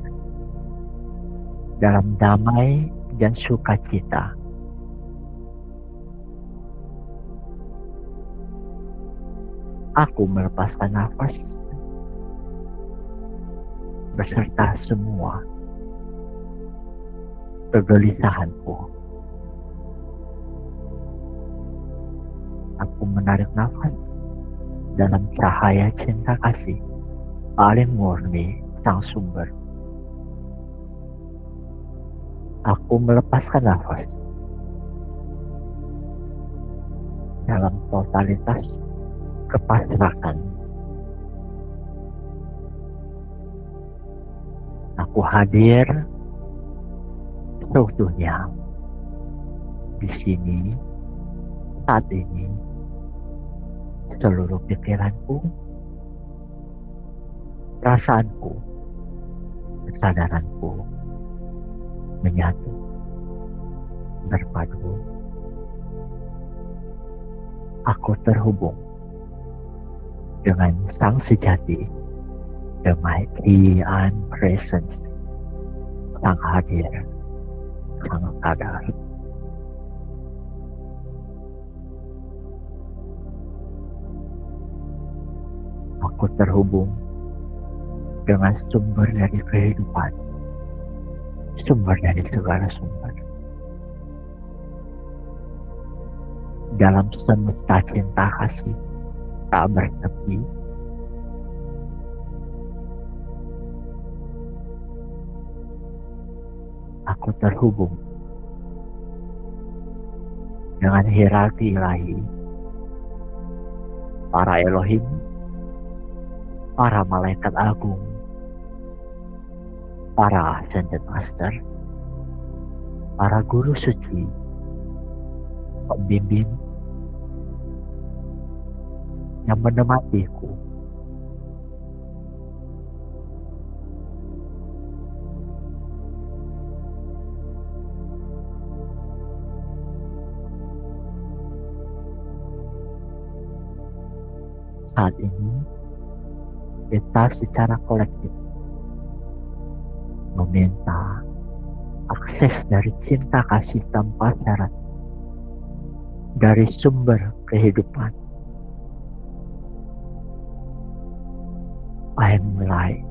dalam damai dan sukacita. Aku melepaskan nafas beserta semua kegelisahanku. Aku menarik nafas dalam cahaya cinta kasih paling murni sang sumber. Aku melepaskan nafas dalam totalitas kepasrahan. Aku hadir seutuhnya di sini saat ini. Seluruh pikiranku, perasaanku, kesadaranku menyatu, berpadu. Aku terhubung dengan Sang Sejati, the mighty and presence, Sang Hadir, Sang Sadar. Aku terhubung dengan sumber dari kehidupan, sumber dari segala sumber. Dalam semesta cinta kasih tak bertepi, aku terhubung dengan hierarki ilahi, para Elohim, para malaikat agung, para Ascended Master, para guru suci, pembimbing yang menemaniku. Saat ini kita secara kolektif meminta akses dari cinta kasih tanpa syarat dari sumber kehidupan. I am light,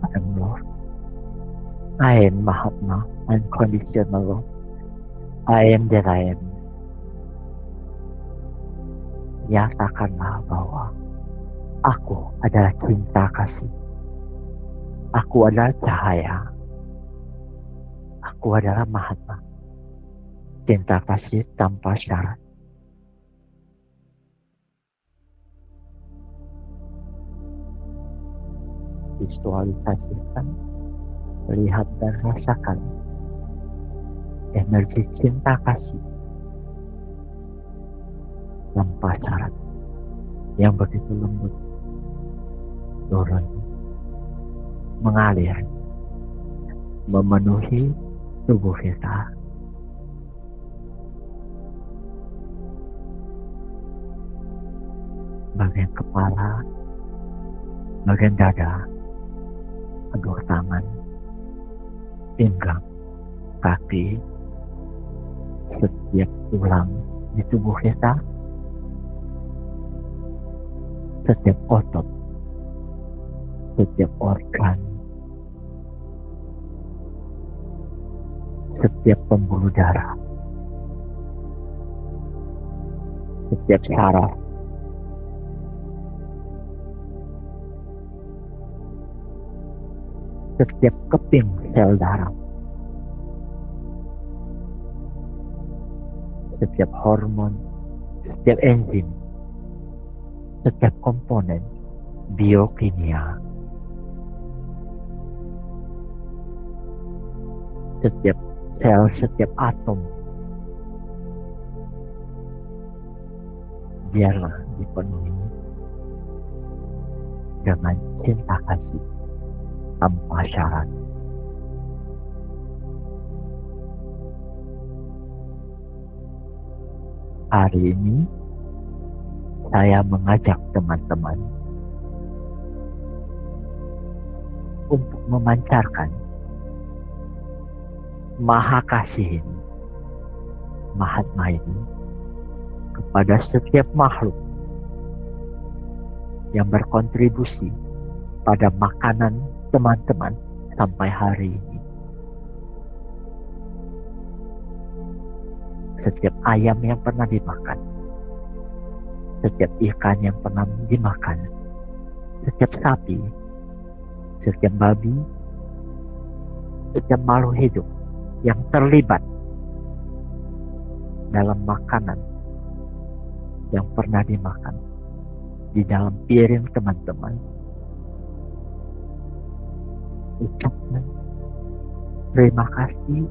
I am Lord, I am Mahatma, unconditional love, I am that I am. Nyatakanlah bahwa aku adalah cinta kasih, aku adalah cahaya, aku adalah Mahatma, cinta kasih tanpa syarat. Visualisasikan, lihat dan rasakan energi cinta kasih tanpa syarat yang begitu lembut turun, mengalir, memenuhi tubuh kita. Bagian kepala, bagian dada, kedua tangan, pinggang, kaki, setiap tulang di tubuh kita, setiap otot, setiap organ, setiap pembuluh darah, setiap saraf, setiap keping sel darah, setiap hormon, setiap enzim, setiap komponen biokimia, setiap sel, setiap atom, biarlah dipenuhi dengan cinta kasih tanpa syarat. Hari ini saya mengajak teman-teman untuk memancarkan Maha Kasih ini, Mahatma ini, kepada setiap makhluk yang berkontribusi pada makanan teman-teman sampai hari ini. Setiap ayam yang pernah dimakan, setiap ikan yang pernah dimakan, setiap sapi, setiap babi, setiap makhluk hidup yang terlibat dalam makanan yang pernah dimakan di dalam piring teman-teman. Ucapkan terima kasih,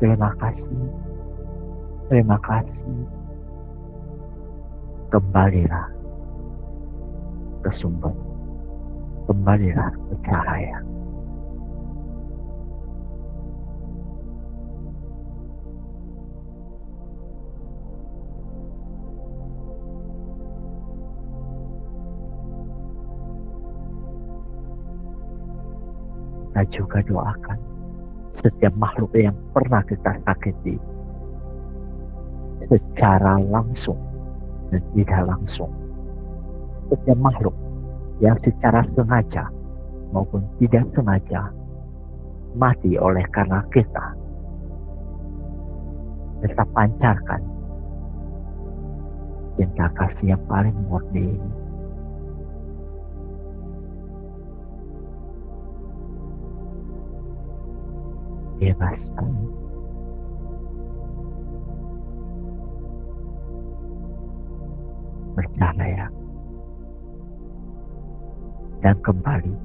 terima kasih, terima kasih. Kembalilah ke sumber, kembalilah ke cahaya. Kita juga doakan setiap makhluk yang pernah kita sakiti secara langsung dan tidak langsung. setiap makhluk yang secara sengaja maupun tidak sengaja mati oleh karena kita tetap pancarkan cinta kasih yang paling murni ini. Bebaskan bercahaya dan kembali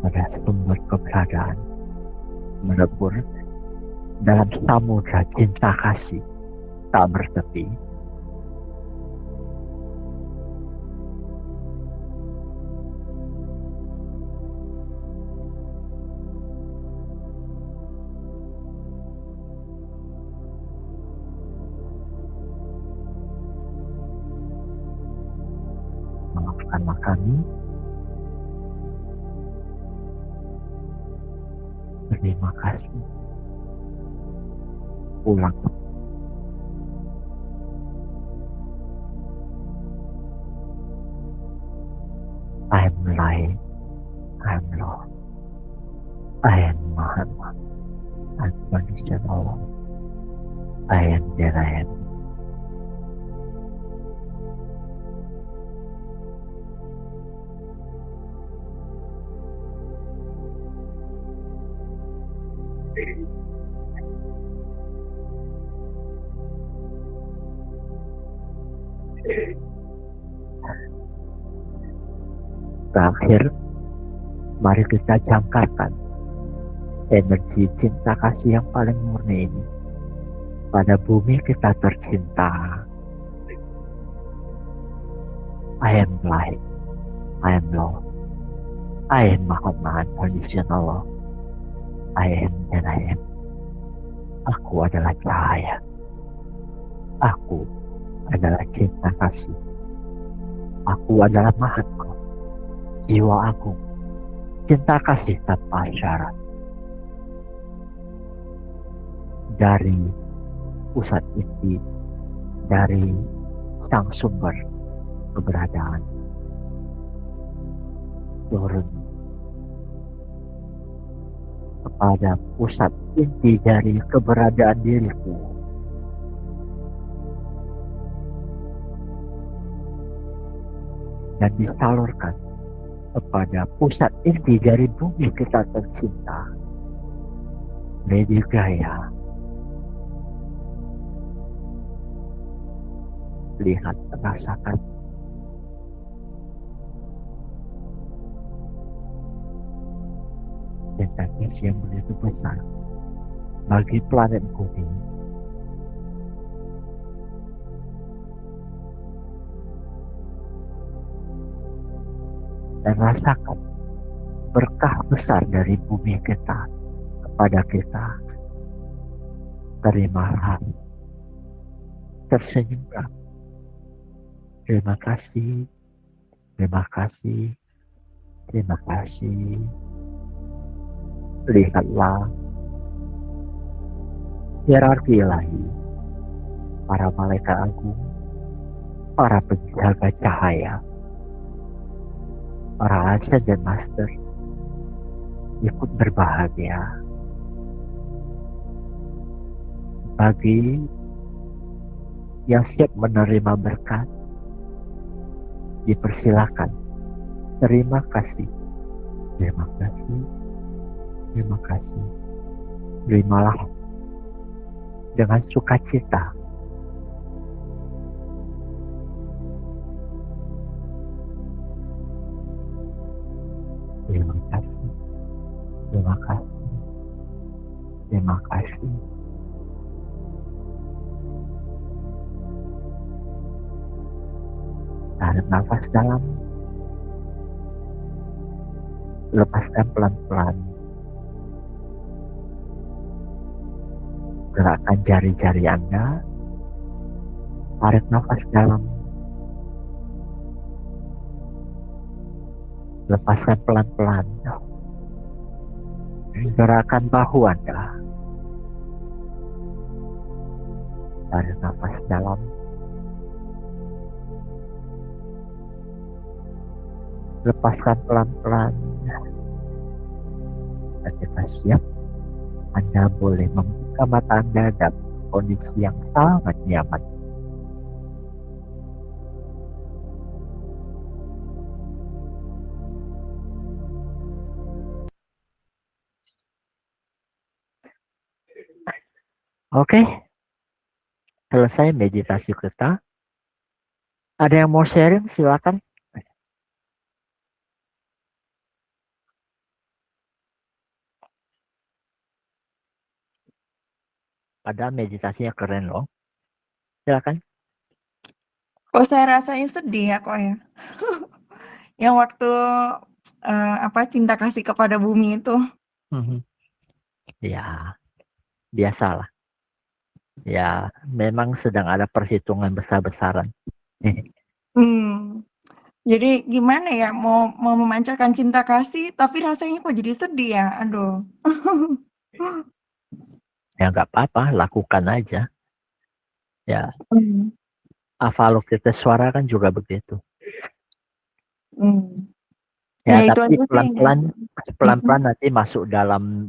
pada sumber keberadaan, melebur dalam samudra cinta kasih tak bertepi. Maafkanlah kami. Terima kasih. Pulang. I am light. I am love. I am Mahatma. Unconditional. I am that I am. Terakhir, mari kita jangkarkan energi cinta kasih yang paling murni ini pada bumi kita tercinta. I am light, I am love, I am Mahatma unconditional love, I am that I am. Aku adalah cahaya, aku adalah cinta kasih, aku adalah Mahatma, jiwa agung, cinta kasih tanpa syarat. Dari pusat inti, dari sang sumber keberadaan, turun kepada pusat inti dari keberadaan diriku. Dan disalurkan kepada pusat inti dari bumi kita tercinta, Lady Gaia. Lihat, rasakan. Cinta kasih yang begitu besar bagi planet bumi. Dan rasakan berkah besar dari bumi kita kepada kita. Terimalah, tersenyumlah. Terima kasih, terima kasih, terima kasih. Lihatlah hierarki ilahi, para malaikat agung, para penjaga cahaya, para ascended master ikut berbahagia. Bagi yang siap menerima berkat, dipersilakan. Terima kasih, terima kasih, terima kasih. Terimalah dengan sukacita. Terima kasih, terima kasih, terima kasih. Tarik nafas dalam, lepaskan pelan-pelan. Gerakkan jari-jari Anda, tarik nafas dalam, lepaskan pelan-pelan. Gerakkan bahu Anda, tarik nafas dalam, Lepaskan pelan-pelan. Ketika siap, Anda boleh membuka mata Anda dalam kondisi yang sangat nyaman. Oke, selesai meditasi kita. Ada yang mau sharing? Silakan. Padahal meditasinya keren loh. Silakan. Oh, saya rasain sedih ya kok ya. Yang waktu cinta kasih kepada bumi itu. Ya, biasalah. Ya, memang sedang ada perhitungan besar-besaran. Jadi gimana ya, mau memancarkan cinta kasih, tapi rasanya kok jadi sedih ya, aduh. Ya nggak apa-apa, lakukan aja. Ya, Hmm. Avalokita suara kan juga begitu. Ya, Ya, itu tapi aja sih. pelan-pelan nanti masuk dalam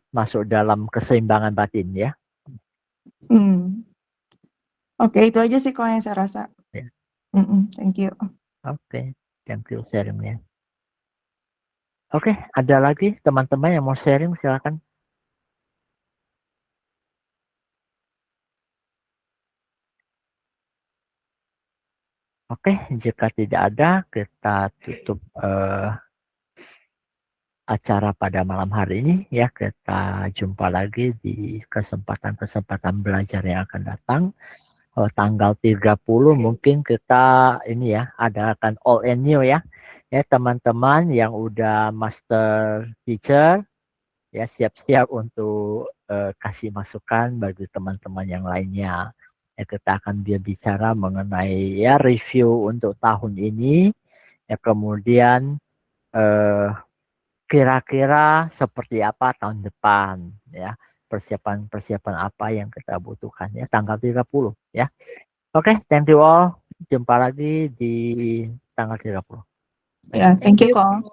masuk dalam keseimbangan batin ya. Oke, itu aja sih kalau yang saya rasa. Ya. Thank you. Oke, thank you sharingnya. Oke, ada lagi teman-teman yang mau sharing, silakan. Oke, jika tidak ada, kita tutup acara pada malam hari ini ya. Kita jumpa lagi di kesempatan-kesempatan belajar yang akan datang. Tanggal 30 mungkin kita ini ya, adakan all and new ya. Ya, teman-teman yang udah master teacher ya, siap-siap untuk kasih masukan bagi teman-teman yang lainnya. Ya, kita akan bicara mengenai ya review untuk tahun ini. Ya, kemudian kira-kira seperti apa tahun depan ya. Persiapan apa yang kita butuhkan ya, tanggal 30 ya. Oke, thank you all. Jumpa lagi di tanggal 30. Ya, thank you kok.